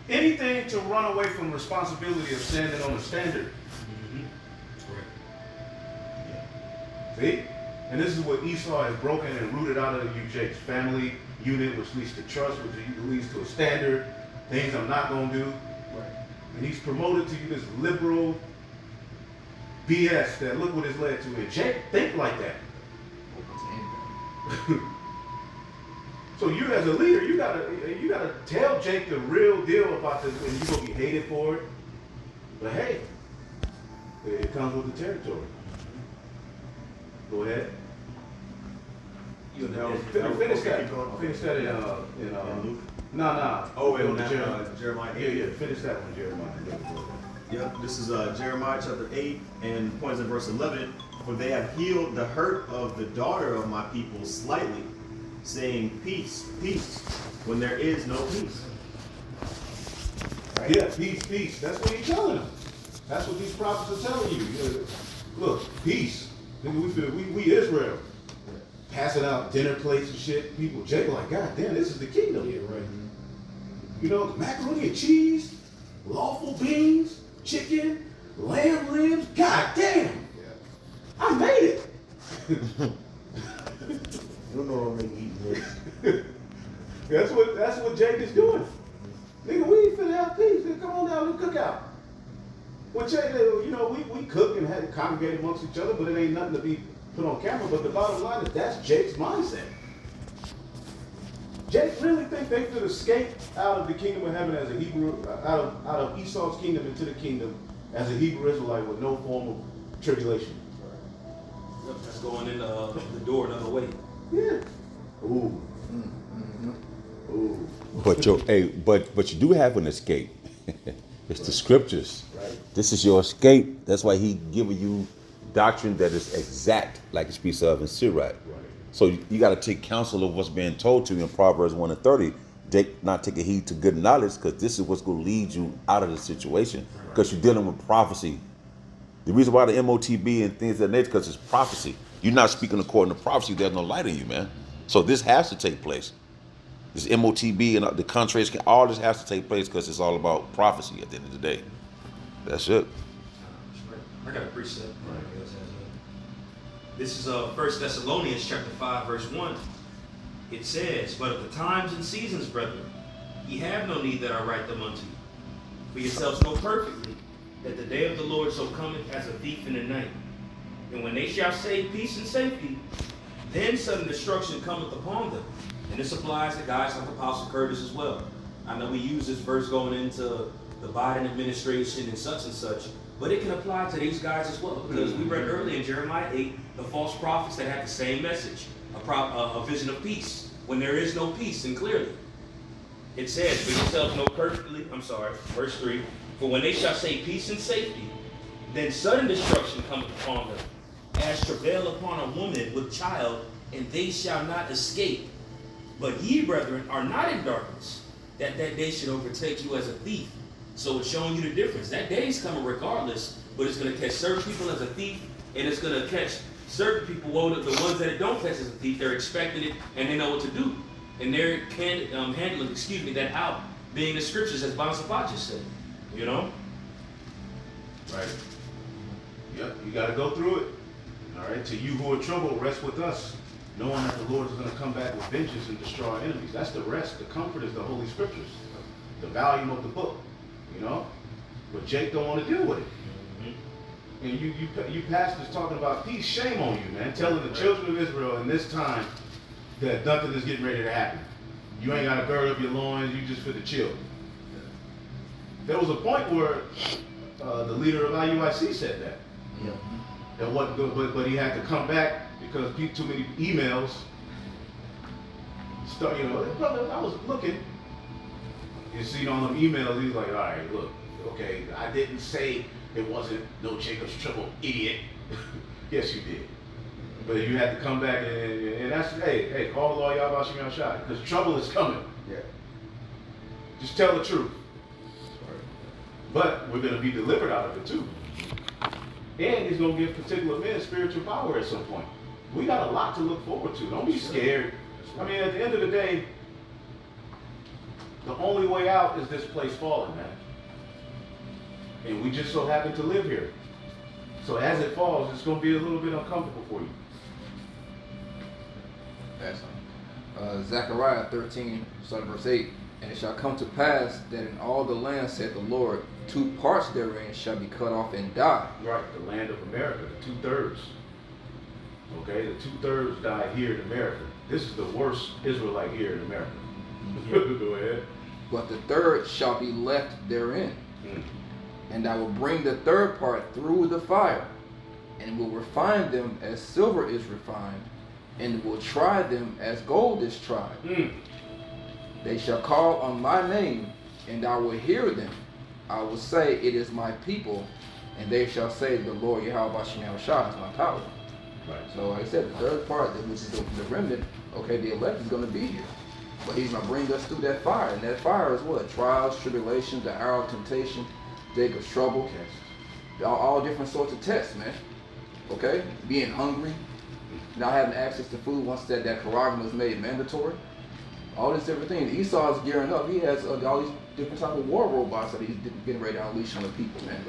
Anything to run away from responsibility of standing on a standard. See? And this is what Esau has broken and rooted out of you, Jake's family unit, which leads to trust, which leads to a standard, things I'm not going to do. Right. And he's promoted to you this liberal BS that look what it's led to. And Jake think like that. So you as a leader, you gotta tell Jake the real deal about this, and you're gonna be hated for it. But hey, it comes with the territory. Go ahead. Finish that. Finish that in Luke. Nah. Oh, in Jeremiah. Yeah. Finish that one, Jeremiah. Yep. This is Jeremiah chapter 8 and points in verse 11. For they have healed the hurt of the daughter of my people slightly, saying peace, peace, when there is no peace. Right? Yeah, peace. That's what he's telling them. That's what these prophets are telling you. Look, peace. We Israel. Passing out dinner plates and shit. People, Jake, like, God damn, this is the kingdom. Yeah, right. You know, macaroni and cheese, lawful beans, chicken, lamb ribs. God damn. Yeah. I made it. You don't know I'm eating this. That's what Jake is doing. Nigga, we ain't finna have peace. Nigga, come on down, we cook out. Well, Jake, you know, we cook and had congregate amongst each other, but it ain't nothing to be put on camera. But the bottom line is that's Jake's mindset. Jake really think they could escape out of the kingdom of heaven as a Hebrew, out of Esau's kingdom into the kingdom as a Hebrew Israelite with no form of tribulation. That's going in the door another way. Yeah. Ooh. Ooh. But but you do have an escape. It's the scriptures. Right. This is your escape. That's why he giving you doctrine that is exact, like it speaks of in Sirach. Right. So you got to take counsel of what's being told to you in Proverbs 1 and 30. Not taking heed to good knowledge, because this is what's going to lead you out of the situation. Because you're dealing with prophecy. The reason why the MOTB and things of that nature, because it's prophecy. You're not speaking according to prophecy. There's no light in you, man. So this has to take place. This MOTB and the contracts, all this has to take place because it's all about prophecy at the end of the day. That's it. I got a precept. This is 1 Thessalonians chapter 5, verse 1. It says, but of the times and seasons, brethren, ye have no need that I write them unto you. For yourselves know perfectly that the day of the Lord so cometh as a thief in the night. And when they shall say peace and safety, then sudden destruction cometh upon them. And this applies to guys like Apostle Curtis as well. I know we use this verse going into the Biden administration and such, but it can apply to these guys as well, because we read earlier in Jeremiah 8, the false prophets that had the same message, a vision of peace, when there is no peace, and clearly. It says, for yourselves no perfectly, verse 3, for when they shall say peace and safety, then sudden destruction cometh upon them, as travail upon a woman with child, and they shall not escape. But ye, brethren, are not in darkness, that day should overtake you as a thief. So it's showing you the difference. That day is coming regardless, but it's going to catch certain people as a thief, and it's going to catch certain people, well, the ones that it don't catch as a thief, they're expecting it, and they know what to do. And they're handling, that out, being the scriptures, as Bonsapat just said, you know? Right. Yep, you got to go through it. All right, to you who are troubled, rest with us, knowing that the Lord is going to come back with vengeance and destroy our enemies. That's the rest. The comfort is the Holy Scriptures, the volume of the book, you know? But Jake don't want to deal with it. And you pastors talking about peace, shame on you, man. Telling the children of Israel in this time that nothing is getting ready to happen. You ain't got to gird up your loins, you just fit to chill. There was a point where the leader of IUIC said that. Yeah. That wasn't good, but he had to come back because too many emails. Brother, I was looking. You see on them emails, he was like, all right, look, okay, I didn't say it wasn't no Jacob's trouble, idiot. Yes, you did. But you had to come back and that's, hey, call the Lord Yahweh Shem Yahshua, because trouble is coming. Yeah. Just tell the truth. But we're going to be delivered out of it too. And he's going to give particular men spiritual power at some point. We got a lot to look forward to. Don't be scared. I mean, at the end of the day, the only way out is this place falling, man. And we just so happen to live here. So as it falls, it's going to be a little bit uncomfortable for you. That's Zechariah 13, starting verse 8. And it shall come to pass that in all the land, saith the Lord, 2 parts therein shall be cut off and die. Right, the land of America, the 2/3. Okay, the 2/3 died here in America. This is the worst Israelite here in America. Go ahead. But the third shall be left therein. And I will bring the third part through the fire, and will refine them as silver is refined, and will try them as gold is tried. They shall call on my name, and I will hear them. I will say, it is my people, and they shall say, the Lord Yahweh Shem Yahshua is my power. Right. So like I said, the third part, which is the remnant, okay, the elect is going to be here. But he's going to bring us through that fire. And that fire is what? Trials, tribulations, the hour of temptation, Jacob's trouble, all different sorts of tests, man. Okay? Being hungry, not having access to food once that Quran was made mandatory. All these different things. Esau is gearing up. He has all these different type of war robots that he's getting ready to unleash on the people, man.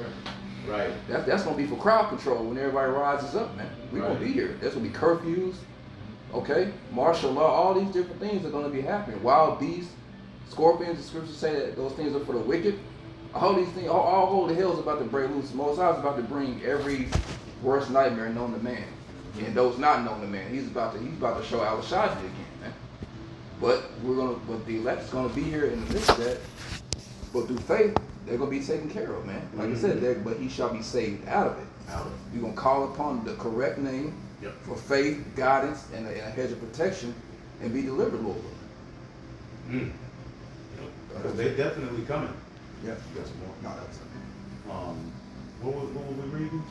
Right. That's going to be for crowd control when everybody rises up, man. We're going to be here. There's going to be curfews, okay? Martial law, all these different things are going to be happening. Wild beasts, scorpions, the scriptures say that those things are for the wicked. All these things, all holy hell is about to break loose. Most High is about to bring every worst nightmare known to man. And those not known to man. He's about to show Al-Shaji again, man. But the elect is gonna be here in the midst of that. But through faith, they're gonna be taken care of, man. Like I said, but he shall be saved out of it. You're gonna call upon the correct name for faith, guidance, and a hedge of protection, and be delivered, Lord. They're definitely coming. Yeah. You got some more? No, that's it. What were we reading?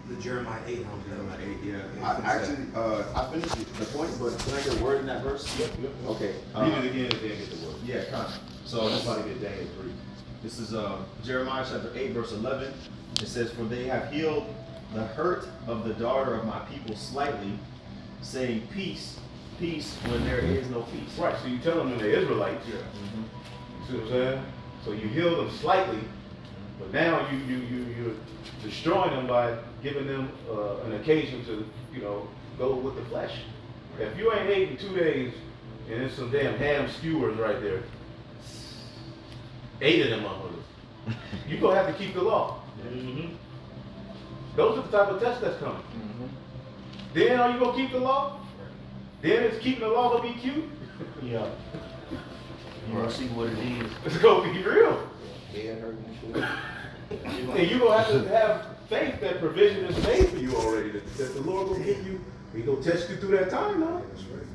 The Jeremiah 8. Jeremiah 8, yeah. I finished the point, but can I get a word in that verse? Yep. Okay. Read it again and then get the word. Yeah, kind of. So this, Somebody get Daniel 3. this is Jeremiah chapter 8, verse 11. It says, for they have healed the hurt of the daughter of my people slightly, saying peace, peace, when there is no peace. Right, so you telling them they're Israelites. Yeah. You see what I'm saying? So you heal them slightly, but now you're destroying them by giving them an occasion to, go with the flesh. If you ain't ate in 2 days, and there's some damn ham skewers right there, 8 of them motherfuckers, you're going to have to keep the law. Those are the type of tests that's coming. Then are you going to keep the law? Then it's keeping the law going to be cute? Yeah. You gonna see what it is. It's gonna be real. Head hurting and shit. And you're gonna have to have faith that provision is made for you already. That the Lord will give you, He gonna test you through that time now.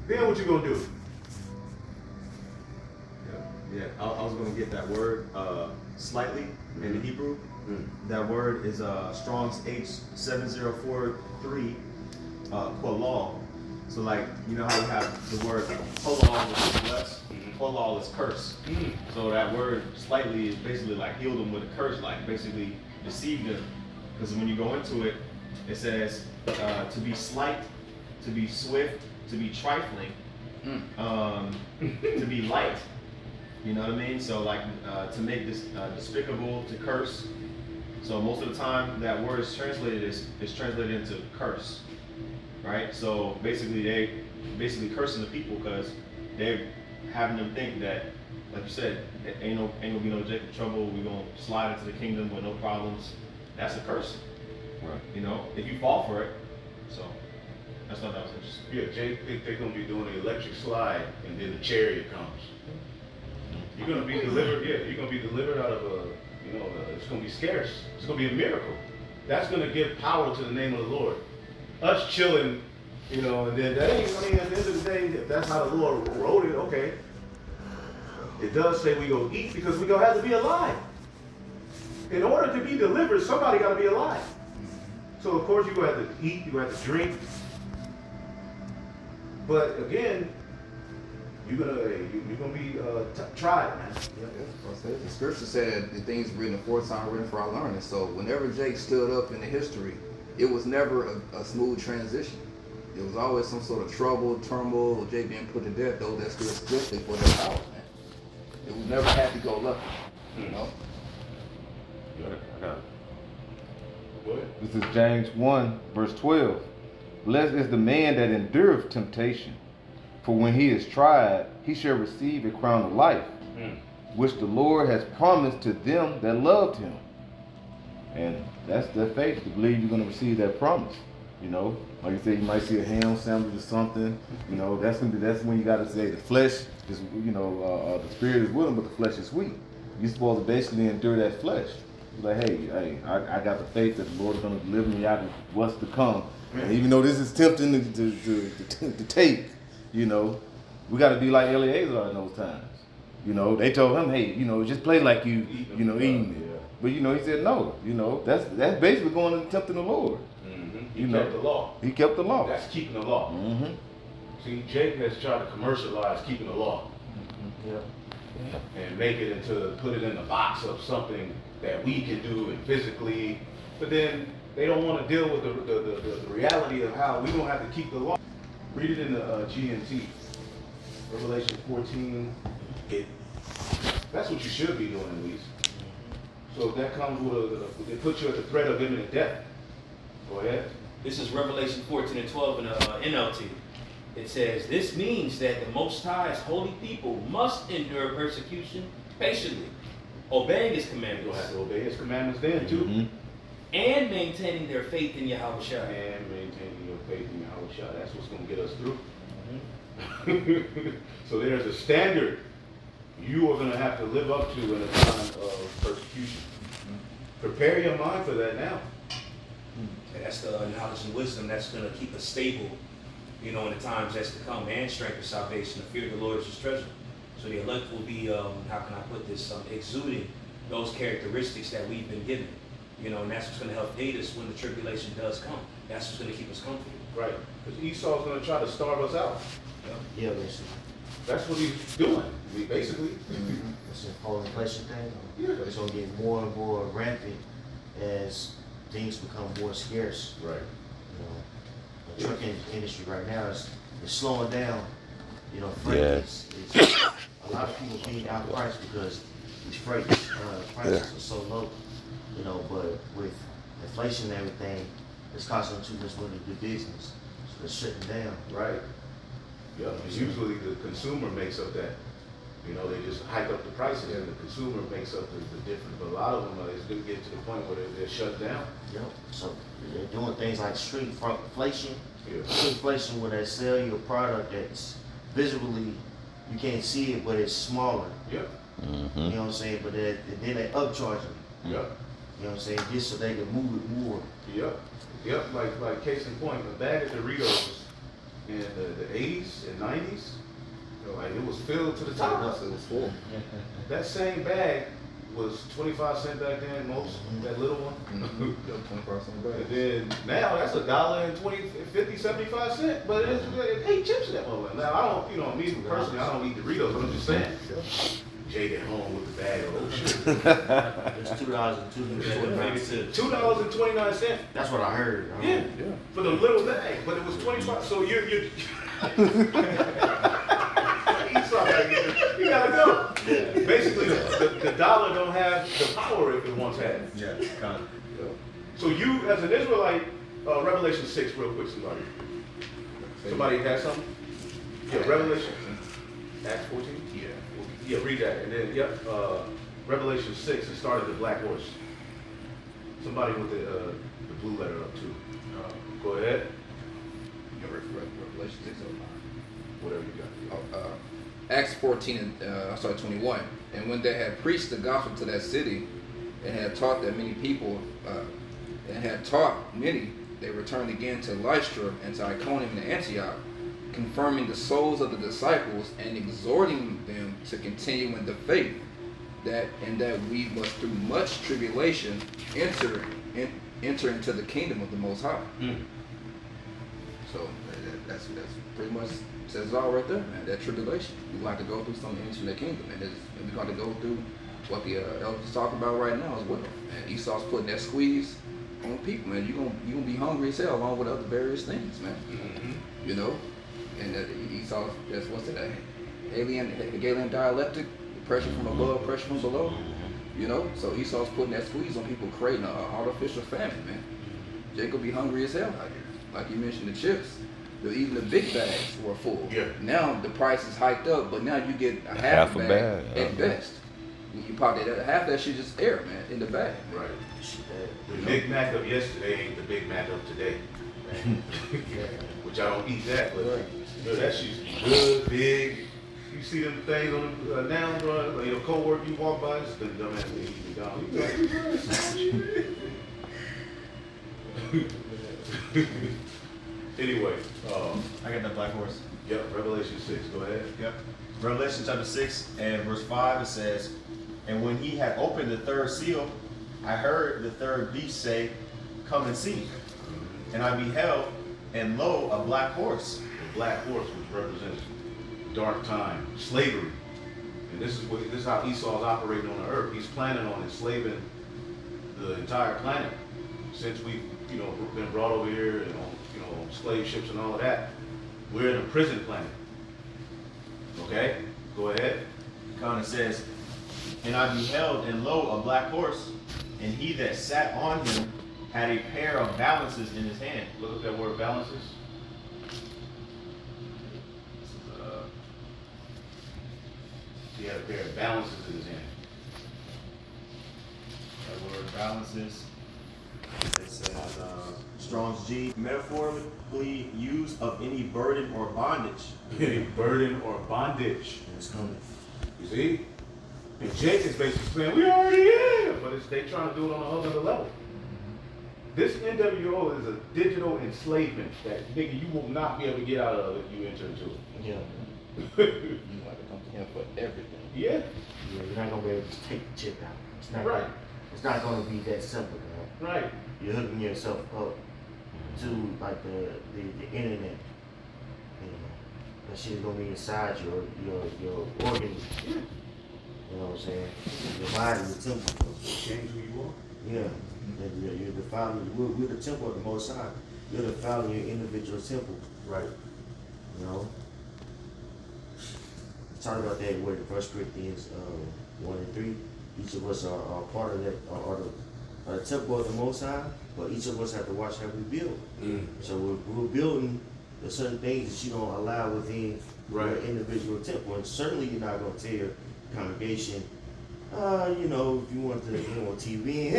Then what you gonna do? Yeah, I was gonna get that word slightly in the Hebrew. That word is Strong's H7043 kolal. So like you know how we have the word kolal, which is blessed. Kolal is curse. So that word slightly is basically like healed them with a curse, like basically deceived them. Because when you go into it, it says to be slight, to be swift, to be trifling, to be light. You know what I mean? So like to make this despicable, to curse. So most of the time that word is translated is translated into curse, right? So basically they cursing the people because they're having them think that, like you said, ain't gonna be no Jacob trouble. We're gonna slide into the kingdom with no problems. That's a curse, Right. you know, if you fall for it. So I thought that was interesting. Yeah, Jake, they're gonna be doing the electric slide, and then the chariot comes. You're gonna be delivered. Yeah, you're gonna be delivered out of it's gonna be scarce. It's gonna be a miracle. That's gonna give power to the name of the Lord. Us chilling, and then that ain't. I mean, at the end of the day, if that's how the Lord wrote it, okay. It does say we gonna eat because we gonna have to be alive. In order to be delivered, somebody got to be alive. So of course you're gonna have to eat. You're gonna have to drink. But again, you're gonna be tried, man. The scripture said the things written aforetime written for our learning. So whenever Jake stood up in the history, it was never a smooth transition. It was always some sort of trouble, turmoil, or Jake being put to death. Those that stood strictly for their power, man. It was never happy go lucky, you know. I got it. What? This is James 1, verse 12. Blessed is the man that endureth temptation, for when he is tried, he shall receive a crown of life, which the Lord has promised to them that loved him. And that's the faith, to believe you're going to receive that promise. Like you said, you might see a ham sandwich or something. That's when you got to say the flesh is, the spirit is willing, but the flesh is weak. You're supposed to basically endure that flesh. Like, hey, I got the faith that the Lord is going to deliver me out of what's to come. And even though this is tempting to take, we got to be like Eliezer in those times. They told him, hey, just play like you eating it. But he said no. That's basically going and tempting the Lord. He kept the law. He kept the law. That's keeping the law. See, Jake has tried to commercialize keeping the law. And make it put it in the box of something that we can do and physically, but then they don't want to deal with the reality of how we don't have to keep the law. Read it in the GNT, Revelation 14. That's what you should be doing at least. So if that comes with it puts you at the threat of imminent death. Go ahead. This is Revelation 14 and 12 in the NLT. It says, this means that the Most High's holy people must endure persecution patiently, obeying His commandments. You'll have to obey His commandments then too. And maintaining their faith in Yahweh Shai. And maintaining your faith in Yahweh Shai. That's what's going to get us through. So there's a standard you are going to have to live up to in a time of persecution. Prepare your mind for that now. And that's the knowledge and wisdom that's going to keep us stable, in the times that's to come, and strength of salvation. The fear of the Lord is His treasure. So the elect will be, how can I put this, exuding those characteristics that we've been given. And that's what's going to help aid us when the tribulation does come. That's what's going to keep us comfortable. Right. Because Esau's going to try to starve us out. Yeah, listen. That's what he's doing, basically. It's a whole inflation thing. Yeah. It's going to get more and more rampant as things become more scarce. Right. The trucking industry right now is slowing down. Freight is a lot of people being outpriced because these freight prices are so low. But with inflation and everything, it's costing them too much money to do business. So they're shutting down. Right. Yeah. And usually the consumer makes up that. They just hike up the prices and the consumer makes up the difference. But a lot of them is going to get to the point where they're shut down. So they're doing things like street inflation. Yeah. Street inflation where they sell you a product that's visibly, you can't see it, but it's smaller. Yep. You know what I'm saying? But then they upcharge them. Yep. You know what I'm saying? Just so they can move it more. Yep. Yep. Like case in point, a bag of Doritos in the 80s and 90s, like it was filled to the top. It was full. That same bag was 25 cents back then, most, that little one. 25% And then now that's $1.20, 50, 75 cents, but it's 8 chips in that motherfucker. Now I don't, me personally, I don't eat Doritos, but I'm just saying. Jade at home with the bag of oh shit. It's $2.29. $2.29. That's what I heard. Yeah, for the little bag, but it was 25. So you're you gotta go. Basically, the dollar don't have the power it once had. Yeah, kind of. So you, as an Israelite, Revelation 6, real quick, somebody has something? Yeah, Revelation. Acts 14? Yeah, read that. And then, Revelation 6, it started the black horse. Somebody with the blue letter up too. Go ahead. Revelation 6 or 9. Whatever you got. Acts 14 and 21. And when they had preached the gospel to that city and had taught that many people, they returned again to Lystra and to Iconium and Antioch, confirming the souls of the disciples and exhorting them to continue in the faith, that we must through much tribulation enter into the kingdom of the Most High. So that's pretty much says it all right there, man. That tribulation, we're going to have to go through something into the kingdom, and we're going to go through what the elders talk about right now as well. And Esau's putting that squeeze on people, man. You're gonna be hungry as hell along with other various things, man. You know, and Esau, that's what's it, Hegelian dialectic, pressure from above, pressure from below. You know, so Esau's putting that squeeze on people, creating an artificial famine, man. Jacob be hungry as hell out here, like you mentioned the chips. Even the big bags were full. Yeah. Now the price is hiked up, but now you get a half a bag at best. You probably half that shit just air, man, in the bag. Right. The Big Mac of yesterday ain't the Big Mac of today. Which I don't eat that, but that shit's good, big. You see them things on the now, bro, like your co-worker you walk by, just the dumbass they eat McDonald's. Anyway, I got that black horse. Yep, Revelation 6, go ahead. Yep. Revelation chapter 6 and verse 5, it says, "And when he had opened the third seal, I heard the third beast say, Come and see. And I beheld, and lo, a black horse." The black horse, which represents dark time, slavery. And this is how Esau's operating on the earth. He's planning on enslaving the entire planet. Since we've, been brought over here and on, slave ships and all of that, we're in a prison planet. Okay? Go ahead. Kind of says, "And I beheld, and lo, a black horse, and he that sat on him had a pair of balances in his hand." Look at that word balances. He had a pair of balances in his hand. That word balances. It says, Strong's G, metaphorically used of any burden or bondage. Any burden or bondage. It's coming. You see? And Jake is basically saying, we already in, but they trying to do it on a whole other level. This NWO is a digital enslavement that, nigga, you will not be able to get out of if you enter into it. Yeah. You have to come to him for everything. Yeah. Yeah, you're not gonna be able to take the chip out. It's not Right. It's not gonna be that simple, man. Right. You're hooking yourself up to like the internet. That shit is gonna be inside your organs. You know what I'm saying? Your body, your temple. Change who you are. Yeah. You're defiling. We're the temple of the Most High. You're defiling your individual temple. Right. You know. Talk about that word in 1 Corinthians 1 and 3. Each of us are part of that, are the temple of the Most High, but each of us have to watch how we build. So we're building the certain things that you don't allow within your individual temple. And certainly you're not going to tell your congregation, if you want to get on TV,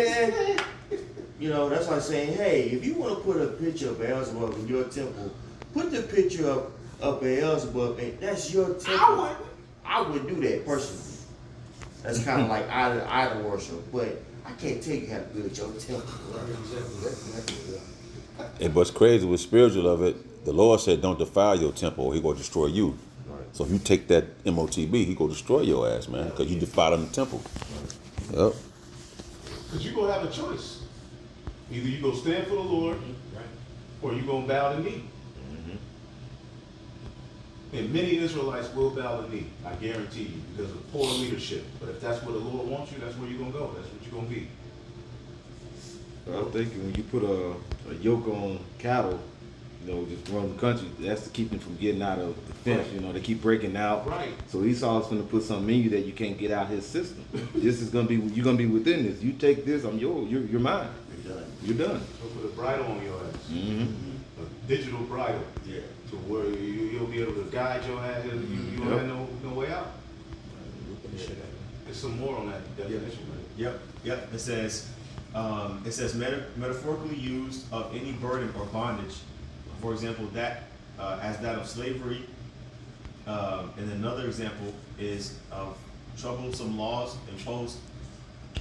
that's like saying, hey, if you want to put a picture of Beelzebub in your temple, put the picture of Beelzebub, and that's your temple. I would do that personally. That's kind of like idol worship, but I can't tell you how to build your temple. And what's crazy with spiritual of it, the Lord said, don't defile your temple or he going to destroy you. So if you take that MOTB, he going to destroy your ass, man, because you defiling the temple. Yep. Because you're going to have a choice. Either you go stand for the Lord, or you going to bow the knee. And many Israelites will bow the knee, I guarantee you, because of poor leadership. But if that's where the Lord wants you, that's where you're going to go. That's what you're going to be. I think when you put a yoke on cattle, just run the country, that's to keep them from getting out of the fence. Right. They keep breaking out. Right. So Esau's going to put something in you that you can't get out his system. This is going to be, you're going to be within this. You take this, I'm yours. You're mine. You're done. So put a bridle on your ass. A digital bridle. Yeah. To where you'll be able to guide your ass. You don't have no way out. There's some more on that definition, right? Yep. It says metaphorically used of any burden or bondage. For example, that as that of slavery. And another example is of troublesome laws imposed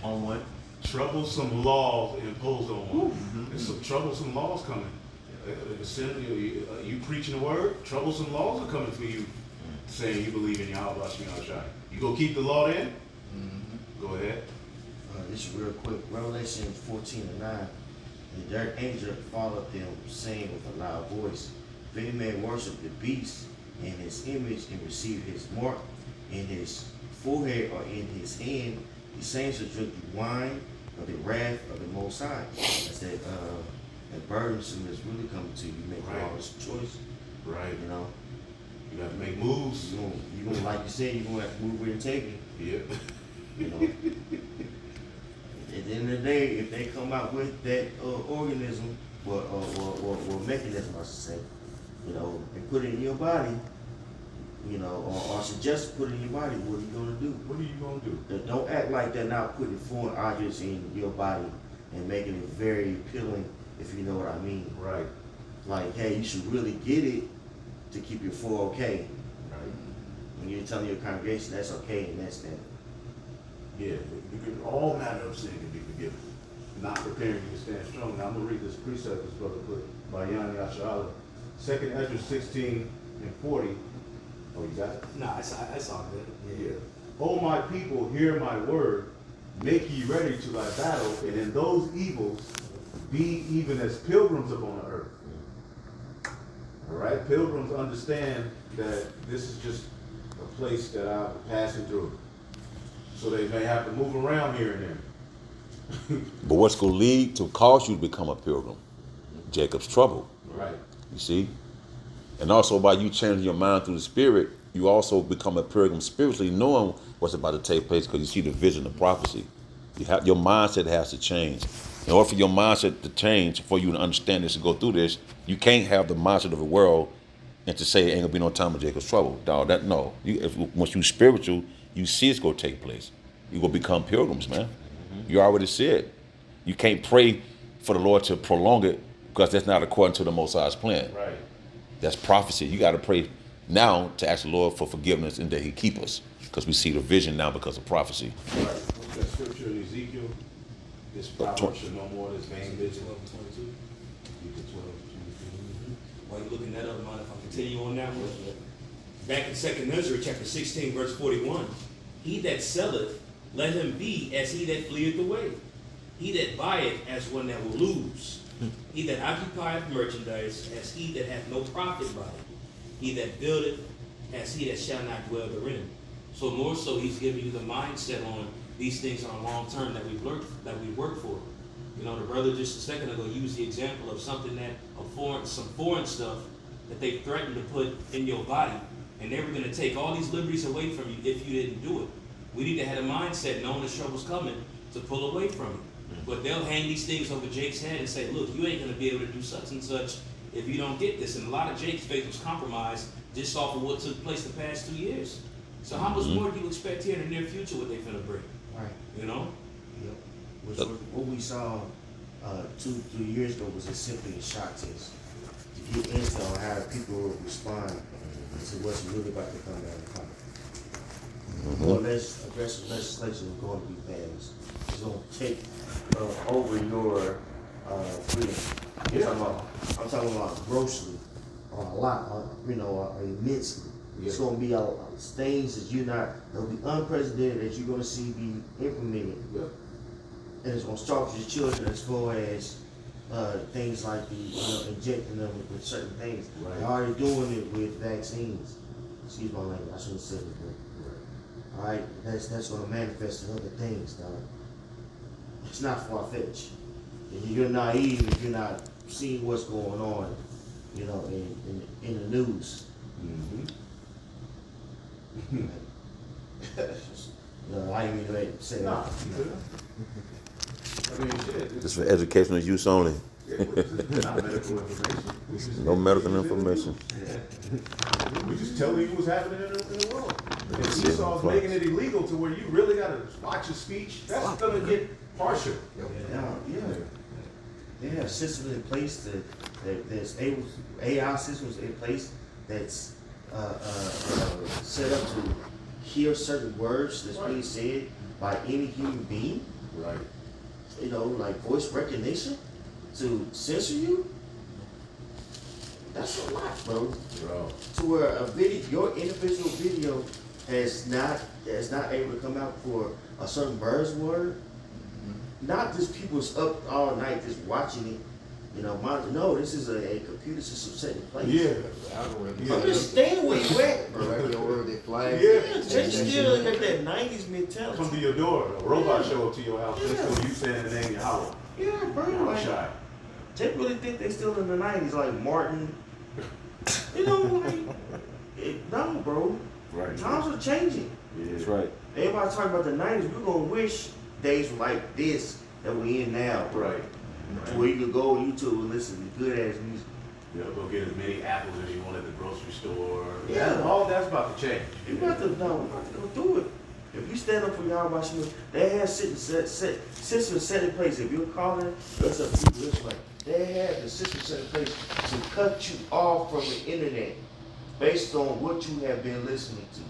on one. Troublesome laws imposed on one. There's some troublesome laws coming. You preaching the word, troublesome laws are coming for you, saying you believe in Yahweh Shai. You go keep the law then? Go ahead. This is real quick. Revelation 14:9. And their angel followed them, saying with a loud voice, if any man worship the beast in his image and receive his mark in his forehead or in his hand, the same shall drink the wine of the wrath of the Most High. That's that burdensome is really coming to you. You make all this choice. Right. You got to make moves. You gonna like you said, you're gonna have to move where you're taking. Yeah. At the end of the day, if they come out with that organism or mechanism, I should say, and put it in your body, or suggest put it in your body, what are you gonna do? What are you gonna do? Don't act like they're not putting foreign objects in your body and making it very appealing, if you know what I mean. Right. Like, hey, you should really get it to keep your 4 okay. Right. When you're telling your congregation that's okay and that's that. Yeah, all manner of sin can be forgiven. Not preparing you to stand strong. Now I'm going to read this precept this brother put by Yanni Ashala. 2nd Ezra 16:40. Oh, you got it? Nah, it's all good. Yeah. O my people, hear my word. Make ye ready to thy battle, and in those evils be even as pilgrims upon the earth. All right? Pilgrims understand that this is just a place that I'm passing through. So they may have to move around here and there. But what's going to lead to cause you to become a pilgrim? Jacob's trouble. Right. You see? And also by you changing your mind through the Spirit, you also become a pilgrim spiritually, knowing what's about to take place because you see the vision of prophecy. Your mindset has to change. In order for your mindset to change, for you to understand this and go through this, you can't have the mindset of the world and to say it ain't gonna be no time of Jacob's trouble. Dog, once you spiritual, you see it's gonna take place. You gonna become pilgrims, man. You already see it. You can't pray for the Lord to prolong it because that's not according to the Most High's plan. Right. That's prophecy. You got to pray now to ask the Lord for forgiveness and that He keep us because we see the vision now because of prophecy. Right. What's that scripture in Ezekiel? This proverb should no more this vain vision. 12:22. Ezekiel 12:22. While you're looking that up, mind if I continue on that one? Back in 2nd Ezra chapter 16, verse 41. He that selleth, let him be as he that fleeth away. He that buyeth as one that will lose. He that occupieth merchandise as he that hath no profit by it. He that buildeth as he that shall not dwell therein. So more so he's giving you the mindset on these things are long term that we work for. The brother just a second ago used the example of something some foreign stuff that they threatened to put in your body, and they were going to take all these liberties away from you if you didn't do it. We need to have a mindset, knowing the trouble's coming, to pull away from it. But they'll hang these things over Jake's head and say, look, you ain't going to be able to do such and such if you don't get this. And a lot of Jake's faith was compromised just off of what took place the past 2 years. So how much more do you expect here in the near future what they finna bring? Right. Yep. What we saw 2-3 years ago was just simply a shock test to get intel on how people will respond to what's really about to come down the pipe. more less aggressive legislation is going to be passed. It's going to take over your freedom. I'm talking about grossly, a lot, immensely. It's going to be things that that'll be unprecedented that you're going to see be implemented. Yeah. And it's going to start with your children as far as things like injecting them with certain things. Right. They're already doing it with vaccines. Excuse my language, I shouldn't have said it, but all right, that's going to manifest in other things, dog. It's not far-fetched. And you're naive if you're not seeing what's going on, in the news. I didn't mean to say that. Nah, I mean, shit. Just for educational use only. It's not medical information. No medical information. We just telling you what's happening in the world. If That's it. Esau's making it illegal to where you really got to watch your speech, that's going to get harsher. Yeah. They have systems in place there's AI systems in place that's set up to hear certain words that's being said by any human being. Right. Like voice recognition to censor you. That's a lot, bro. To where your individual video is not able to come out for a certain buzzword. Not just people's up all night just watching it. No, this is a computer system set in place. Yeah. Understand where you at, bro. Right, your word, they flag. Yeah, they still got that 90s mentality. Come to your door. A robot show up to your house just so you saying the name Yahweh. Yeah, bro. I'm Like, shy. they really think they still in the 90s, like Martin. No, bro. Right. Times are changing. That's right. Everybody talking about the 90s. We're gonna wish days were like this that we in now, bro. Right. To where you could go on YouTube and listen to good ass music. Go get as many apples as you want at the grocery store. Yeah. All that's about to change. We about to go through it. If you stand up for y'all watching this, they have systems set in place. If you're calling us a people this way, they have the system set in place to cut you off from the internet based on what you have been listening to.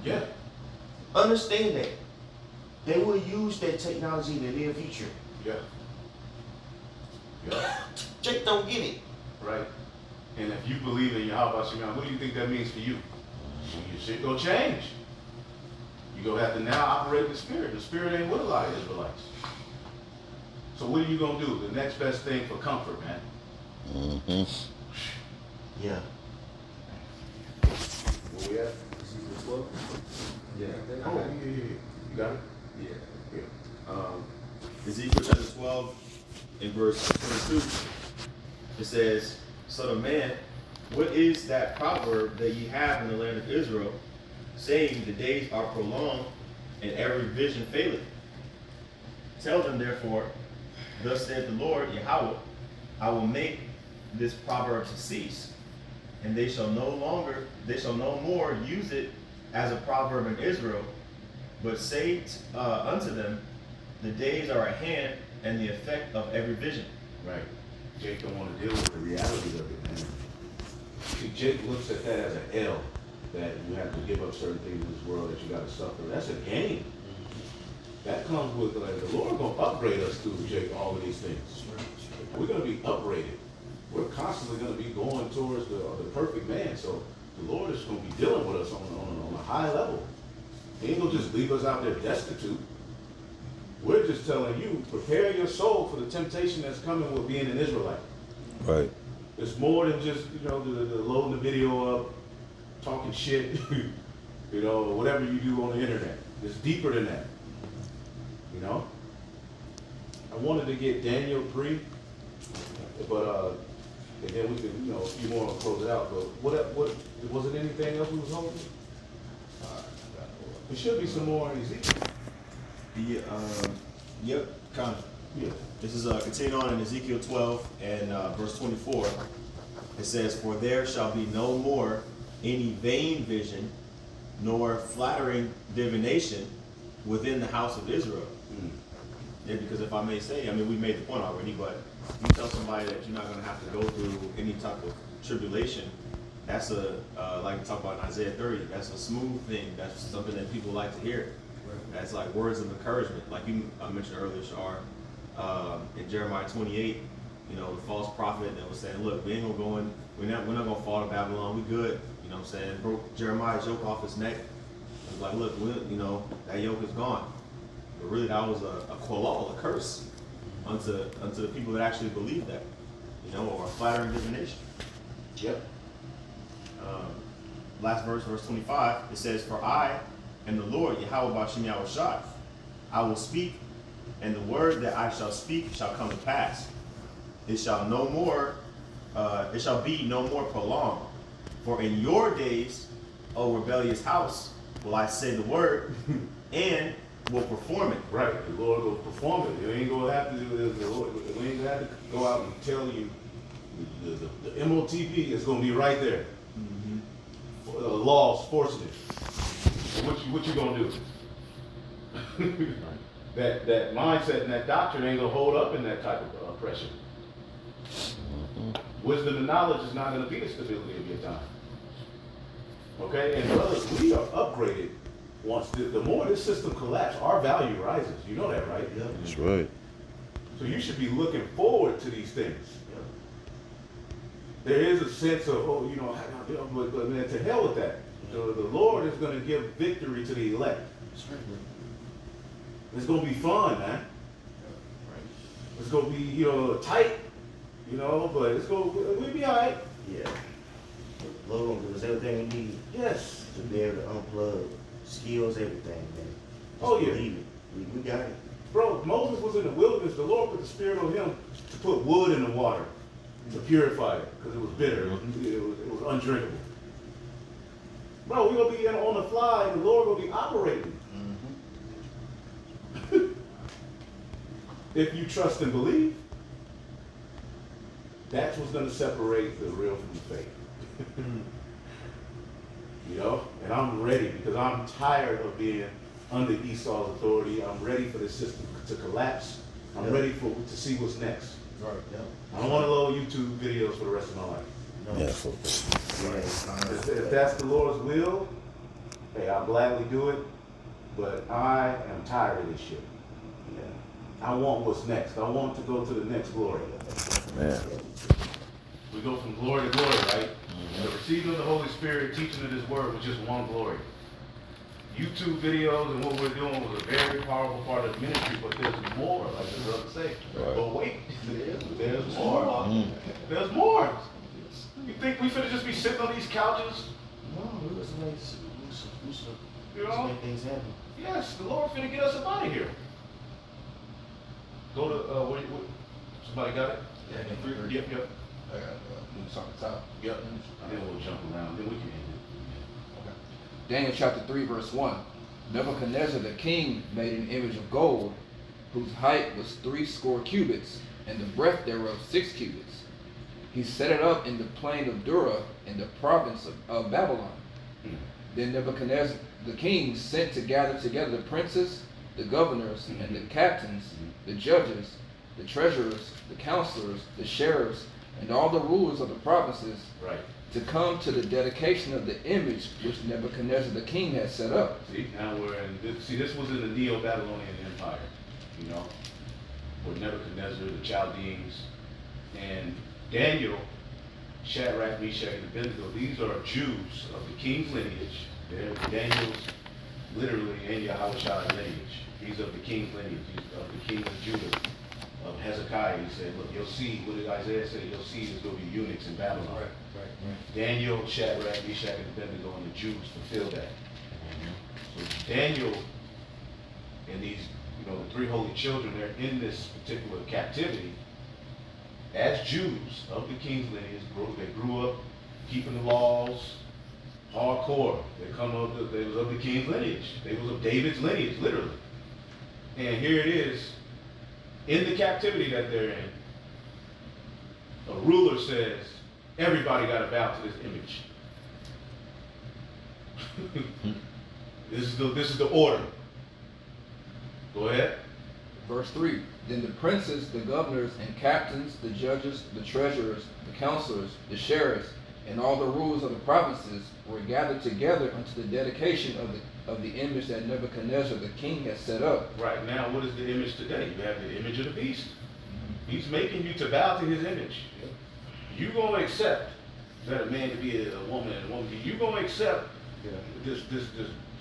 Yeah. Understand that. They will use that technology in the near future. Yeah. Yeah. Jake don't get it. Right. And if you believe in Yahweh Shemam, what do you think that means for you? Well, your shit go change. You go have to now operate in the spirit. The spirit ain't with a lot of Israelites. So what are you gonna do? The next best thing for comfort, man. Yeah. Where we at? Ezekiel 12? Yeah. Oh, yeah. You got it? Ezekiel chapter 12 in verse 22, it says, Son of man, what is that proverb that ye have in the land of Israel, saying the days are prolonged and every vision faileth? Tell them therefore, thus saith the Lord Yahweh, I will make this proverb to cease, and they shall no more use it as a proverb in Israel, but say unto them, the days are at hand, and the effect of every vision. Right. Jake don't want to deal with the reality of it, man. See, Jake looks at that as an L, that you have to give up certain things in this world that you got to suffer. That's a gain. That comes with, the Lord going to upgrade us through, Jake, all of these things. We're going to be upgraded. We're constantly going to be going towards the perfect man. So the Lord is going to be dealing with us on a high level. He ain't going to just leave us out there destitute. We're just telling you, prepare your soul for the temptation that's coming with being an Israelite. Right. It's more than just, the loading the video up, talking shit, whatever you do on the internet. It's deeper than that. I wanted to get Daniel 3, but and then we can, if you want to close it out. But what was it? Anything else we was holding? There should be some more in Ezekiel. Yep, kind of. Yeah. This is continuing on in Ezekiel 12 and verse 24. It says, For there shall be no more any vain vision, nor flattering divination within the house of Israel. Yeah, because if I may say, we made the point already, but you tell somebody that you're not going to have to go through any type of tribulation that's like we talk about in Isaiah 30. That's a smooth thing. That's something that people like to hear. That's like words of encouragement, like you mentioned earlier, Shar. In Jeremiah 28, you know, the false prophet that was saying, "Look, we ain't gonna go in. We're not gonna fall to Babylon. We good." You know what I'm saying? Broke Jeremiah's yoke off his neck. It was like, "Look, you know, that yoke is gone." But really, that was a kolal, a curse unto the people that actually believe that, you know, or a flattering divination. Yep. Last verse, verse 25, it says, "For I am the Lord, Yahweh Bashem Yahushai. I will speak, and the word that I shall speak shall come to pass. It shall be no more prolonged. For in your days, O rebellious house, will I say the word, and will perform it." Right. The Lord will perform it. You ain't gonna have to do this. The Lord, we ain't gonna have to go out and tell you. The MOTP is gonna be right there. Laws forcing it. So what you gonna do? that mindset and that doctrine ain't gonna hold up in that type of oppression. Wisdom and knowledge is not gonna be the stability of your time. Okay, and brothers, we are upgraded. Once the more this system collapses, our value rises. You know that, right? Yeah. That's right. So you should be looking forward to these things. There is a sense of, oh, you know, but man, to hell with that. The Lord is going to give victory to the elect. It's going to be fun, man. It's going to be, you know, tight, you know, but we'll be all right. Yeah. Lord gonna give us everything we need Yes. to be able to unplug skills, everything, man. Just Oh, yeah. believe it. We got it. Bro, Moses was in the wilderness. The Lord put the Spirit on him to put wood in the water to purify it because it was bitter. It was undrinkable. Bro, we're going to be on the fly and the Lord will be operating. If you trust and believe, that's what's going to separate the real from the fake. You know? And I'm ready because I'm tired of being under Esau's authority. I'm ready for this system to collapse. I'm ready to see what's next. Right. Yeah. I don't want to load YouTube videos for the rest of my life. No. Yeah. If that's the Lord's will, hey, I'll gladly do it. But I am tired of this shit. I want what's next. I want to go to the next glory. Man. We go from glory to glory, right? And the receiving of the Holy Spirit, teaching of His Word was just one glory. YouTube videos and what we're doing was a very powerful part of the ministry, but there's more, like the brother say. Right. But wait, there's more. There's more. You think we finna just be sitting on these couches? No, we just make You know? make things happen. Yes, the Lord finna get us up out of here. Go to, somebody got it? Yeah, Yep. I got something top. Yep. And then we'll jump around, then we can end it. Daniel chapter 3, verse 1. Nebuchadnezzar the king made an image of gold, whose height was 60 cubits, and the breadth thereof 6 cubits. He set it up in the plain of Dura, in the province of Babylon. Then Nebuchadnezzar the king sent to gather together the princes, the governors, and the captains, the judges, the treasurers, the counselors, the sheriffs, and all the rulers of the provinces, Right. to come to the dedication of the image which Nebuchadnezzar the king had set up. See, now we're in, this was in the Neo-Babylonian Empire, you know, with Nebuchadnezzar, the Chaldeans, and Daniel, Shadrach, Meshach, and Abednego. These are Jews of the king's lineage. They're Daniel's literally and Yahushua lineage. He's of the king's lineage. He's of the king of Judah, of Hezekiah. He said, look, you'll see, what did Isaiah say? You'll see there's going to be eunuchs in Babylon. Right. Daniel, Shadrach, Meshach, and Abednego, and the Jews fulfilled that. So Daniel and these, you know, the 3 holy children, they're in this particular captivity as Jews of the king's lineage. They grew up keeping the laws, hardcore. They was of the king's lineage. They was of David's lineage, literally. And here it is, in the captivity that they're in, a ruler says, everybody got to bow to this image. This is the order. Go ahead. Verse 3. Then the princes, the governors, and captains, the judges, the treasurers, the counselors, the sheriffs, and all the rulers of the provinces were gathered together unto the dedication of the image that Nebuchadnezzar the king had set up. Right, now what is the image today? You have the image of the beast. He's making you to bow to his image. You gonna accept that a man to be a woman and a woman. You gonna accept this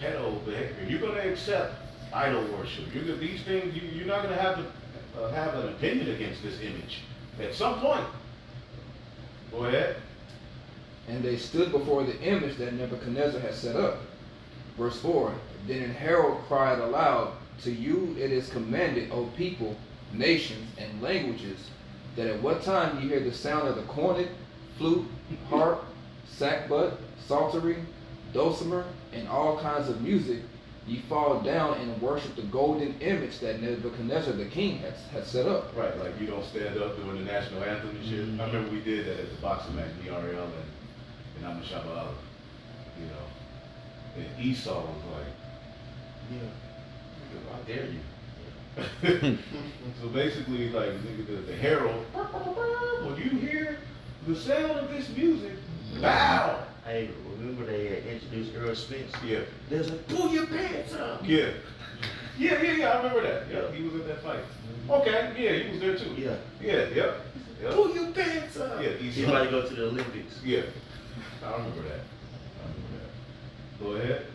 pedo behavior. You're gonna accept idol worship. These things. You're not gonna have to have an opinion against this image at some point. Go ahead. And they stood before the image that Nebuchadnezzar had set up. Verse 4, then an herald cried aloud, to you it is commanded, O people, nations, and languages, that at what time you hear the sound of the cornet, flute, harp, sackbut, psaltery, dulcimer, and all kinds of music, ye fall down and worship the golden image that Nebuchadnezzar the king had set up. Right, like you don't stand up during the national anthem and shit. I remember we did that at the boxing match, BRL and Amashaba, you know. And Esau was like, how dare you? So basically, like the herald, when you hear the sound of this music, bow. Hey, remember they introduced Earl Spence? Yeah. There's a pull your pants up. Yeah. Yeah, I remember that. Yeah, he was at that fight. Okay, yeah, he was there too. Yeah. Yep. Pull your pants up. Yeah, He's about to go to the Olympics. Yeah. I remember that. Go ahead.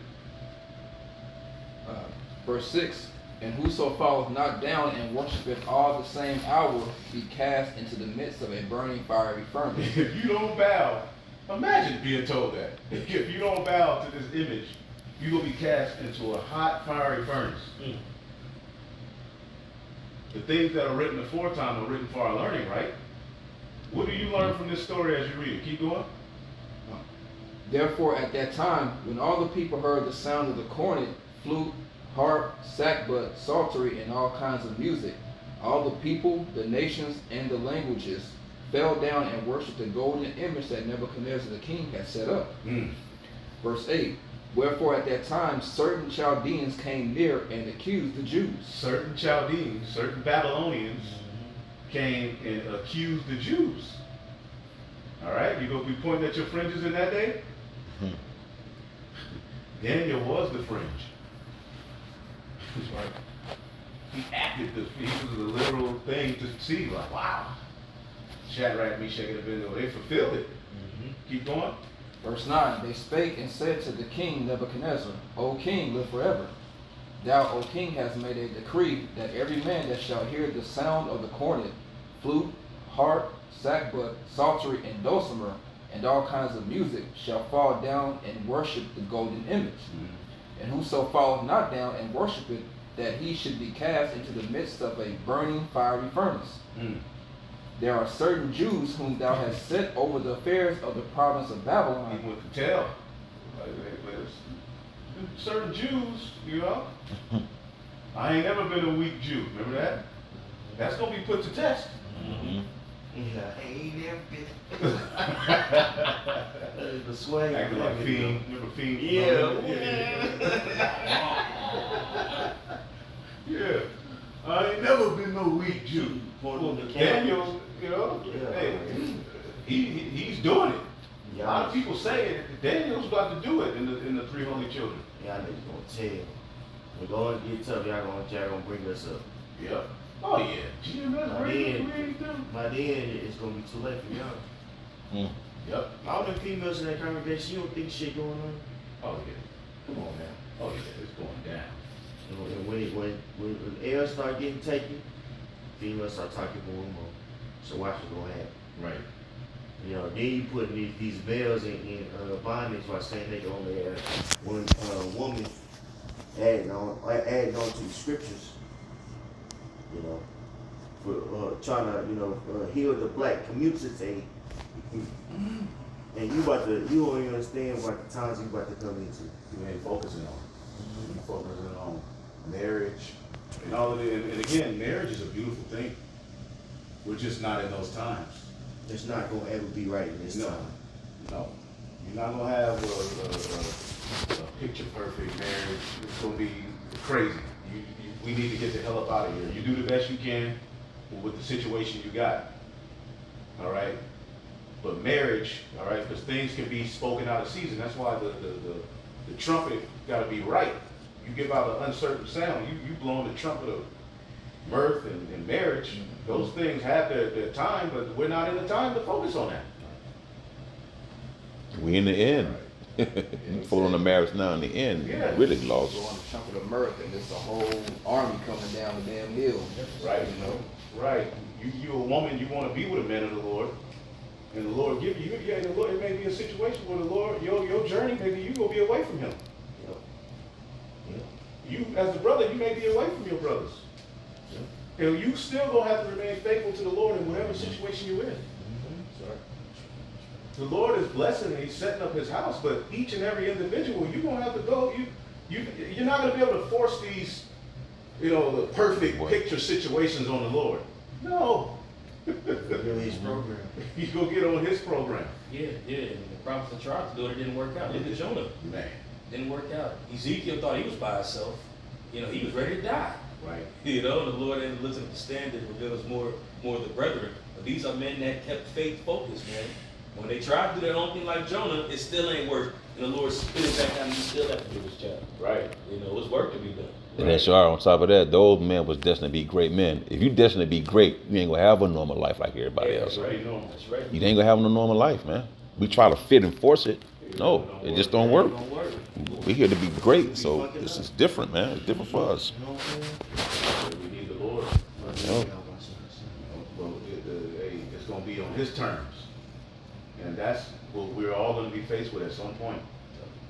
Verse 6, and whoso falleth not down and worshipeth all the same hour be cast into the midst of a burning fiery furnace. If you don't bow, imagine being told that. If you don't bow to this image, you're going to be cast into a hot, fiery furnace. The things that are written aforetime are written for our learning, right? What do you learn from this story as you read it? Keep going. Therefore at that time, when all the people heard the sound of the cornet, flute, harp, sackbut, psaltery, and all kinds of music, all the people, the nations, and the languages fell down and worshipped the golden image that Nebuchadnezzar the king had set up. Verse 8, wherefore at that time certain Chaldeans came near and accused the Jews. Certain Chaldeans, certain Babylonians came and accused the Jews. All right, you gonna be pointing at your fringes in that day? Daniel was the fringe. Right. He acted he was a literal thing to see, like, wow. Shadrach, Meshach, and Abednego, they fulfilled it. Keep going. Verse 9, they spake and said to the king Nebuchadnezzar, O king, live forever. Thou, O king, hast made a decree that every man that shall hear the sound of the cornet, flute, harp, sackbut, psaltery, and dulcimer, and all kinds of music, shall fall down and worship the golden image. And whoso falleth not down and worshipeth, that he should be cast into the midst of a burning fiery furnace. There are certain Jews whom thou hast set over the affairs of the province of Babylon. He went to tell. Certain Jews, you know. I ain't never been a weak Jew. Remember that? That's going to be put to test. Yeah, ain't never been. The swag. Acting like Fiend. Remember Fiend? Yeah. I ain't never been no weak Jew. Well, Daniel, you know, hey, he's doing it. A lot of people say it. Daniel's about to do it in the three holy children. Y'all niggas gonna tell. We're going to get tough. Y'all gonna bring us up. Yeah. Oh yeah. By then it's gonna be too late for y'all. Yep. All them females in that congregation, you don't think shit going on? Oh yeah. Come on now. Oh yeah, it's going down. And when air start getting taken, females start talking more and more. So watch what's gonna happen. Right. You know, then you put these veils in bondage while saying they can only have one woman adding on to the scriptures. You know, for trying to heal the black community. And you don't even understand what the times you about to come into. You ain't focusing on. You focusing on marriage and all of it. And again, marriage is a beautiful thing. We're just not in those times. It's not gonna ever be right in this time. No. You're not gonna have a picture perfect marriage. It's gonna be crazy. We need to get the hell up out of here. You do the best you can with the situation you got. All right? But marriage, all right, because things can be spoken out of season. That's why the trumpet got to be right. You give out an uncertain sound, you blowing the trumpet of mirth and marriage. Those things have their time, but we're not in the time to focus on that. We in the end. You fall on the marriage now in the end. Yeah. You really lost. Go on the trumpet of mirth, and there's a whole army coming down the damn hill. Right. You know. Right. You a woman, you want to be with a man of the Lord. And the Lord give you, yeah, the Lord, it may be a situation where the Lord, your journey, maybe you will be away from him. You, as a brother, you may be away from your brothers. And you still gonna have to remain faithful to the Lord in whatever situation you're in. The Lord is blessing and he's setting up his house, but each and every individual, you're gonna have to go, you're not gonna be able to force these, the perfect picture situations on the Lord. No. His program. You go get on his program. Yeah. And the prophets tried to do it. It didn't work out. Look at Jonah. Man. Didn't work out. Ezekiel thought he was by himself. He was ready to die. Right. The Lord ended up lifting up the standard, revealed us more of the brethren. But these are men that kept faith focused, man. When they tried to do their own thing like Jonah, it still ain't work. And the Lord spit it back down and you still have to do his job. Right. It's work to be done. And then sure, on top of that, those men was destined to be great men. If you destined to be great, you ain't gonna have a normal life like everybody else. Right. That's right. You ain't gonna have no normal life, man. We try to fit and force it. No, it just don't work. We here to be great, so this is different, man. It's different for us. We need the Lord. Yep. Well, it's going to be on his terms. And that's what we're all going to be faced with at some point.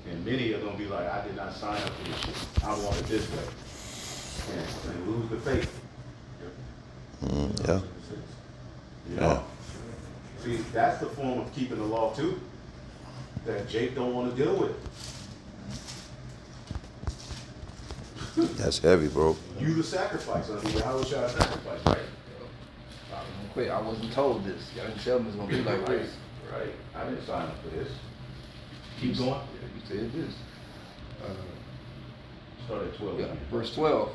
And many are going to be like, I did not sign up for this shit. I want it this way. And lose the faith. Yeah. Yeah. See, that's the form of keeping the law too, that Jake don't want to deal with. That's heavy, bro. You the sacrifice, how shall I sacrifice, right? Wait, I wasn't told this. Y'all didn't tell me it's gonna be like this. Right. I didn't sign up for this. Keep going. Yeah, you said this. Start at 12. Yeah, verse 12.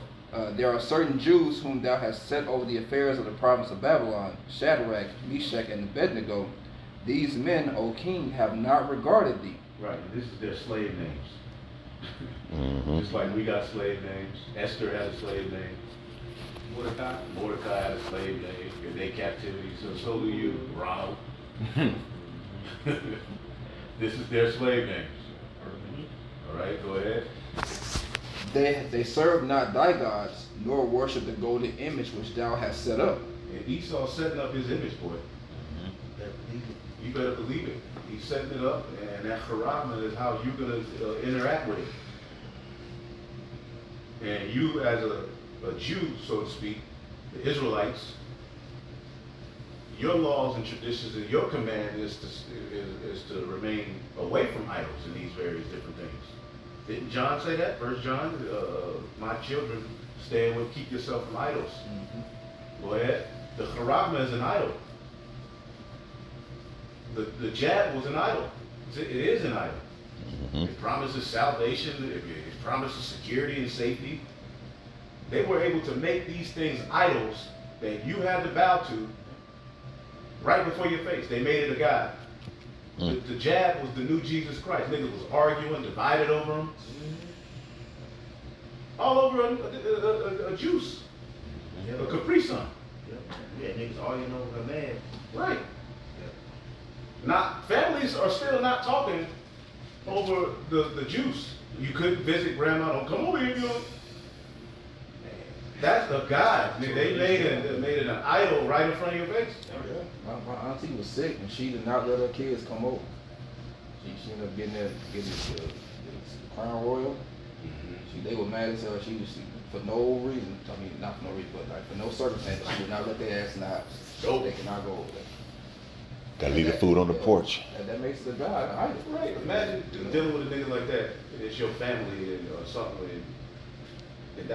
There are certain Jews whom thou hast set over the affairs of the province of Babylon, Shadrach, Meshach, and Abednego. These men, O king, have not regarded thee. Right. This is their slave names. Mm-hmm. Just like we got slave names. Esther had a slave name. Mordecai had a slave name in their captivity. So do you, Ronald. This is their slave names. All right, go ahead. They serve not thy gods, nor worship the golden image which thou hast set up. And Esau setting up his image, boy. You better believe it. He's setting it up, and that charagma is how you're going to interact with it. And you, as a Jew, so to speak, the Israelites, your laws and traditions and your command is to remain away from idols and these various different things. Didn't John say that? 1 John, my children, stay away, keep yourself from idols. Mm-hmm. Go ahead. The charagma is an idol. The jab was an idol. It is an idol. Mm-hmm. It promises salvation. It promises security and safety. They were able to make these things idols that you had to bow to right before your face. They made it a god. The jab was the new Jesus Christ. Niggas was arguing, divided over him. All over a juice. A Capri Sun. Yeah, niggas arguing over a man. Right. Not families are still not talking over the juice. You couldn't visit grandma. Don't come over here, you know. That's a god. They made it an idol right in front of your face. My auntie was sick and she did not let her kids come over. She ended up getting the Crown Royal. They were mad as hell. She was for no reason. I mean, not for no reason, but like for no circumstance, she would not let their ass in the house. Nope. They cannot go over there. Gotta leave the food on the porch. That makes it a god. Idol. Right. Imagine dealing with a nigga like that. It's your family or something. And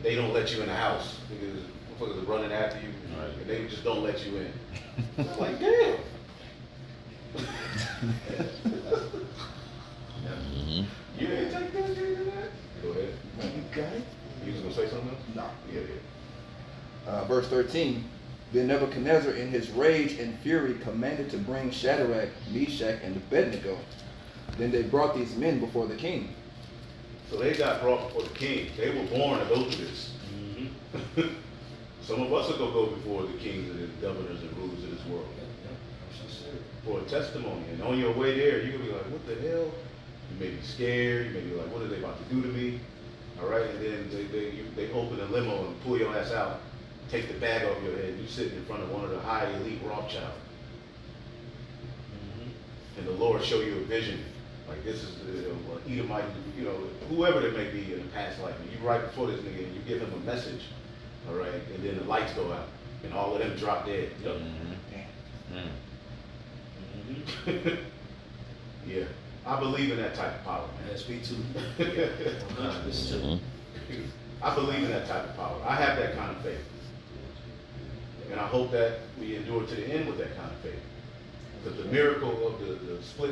they don't let you in the house because motherfuckers are running after you. Right. And they just don't let you in. I'm like, damn. Mm-hmm. You didn't take that shit in that? Go ahead. You got it? You was gonna say something else? No. Yeah. Verse 13. Then Nebuchadnezzar in his rage and fury commanded to bring Shadrach, Meshach, and Abednego. Then they brought these men before the king. So they got brought before the king. They were born to go through this. Some of us will go before the kings and the governors and rulers of this world for a testimony. And on your way there, you're going to be like, what the hell? You may be scared. You may be like, what are they about to do to me? All right, and then they open a limo and pull your ass out, take the bag off your head. You sitting in front of one of the high elite Rothschild. And the Lord show you a vision. Like this is Edomite, whoever it may be in a past life. And you right before this nigga and you give him a message. All right, and then the lights go out and all of them drop dead. Yeah, I believe in that type of power, man. Yes, me too. 100%. I believe in that type of power. I have that kind of faith. And I hope that we endure to the end with that kind of faith. Because the miracle of the split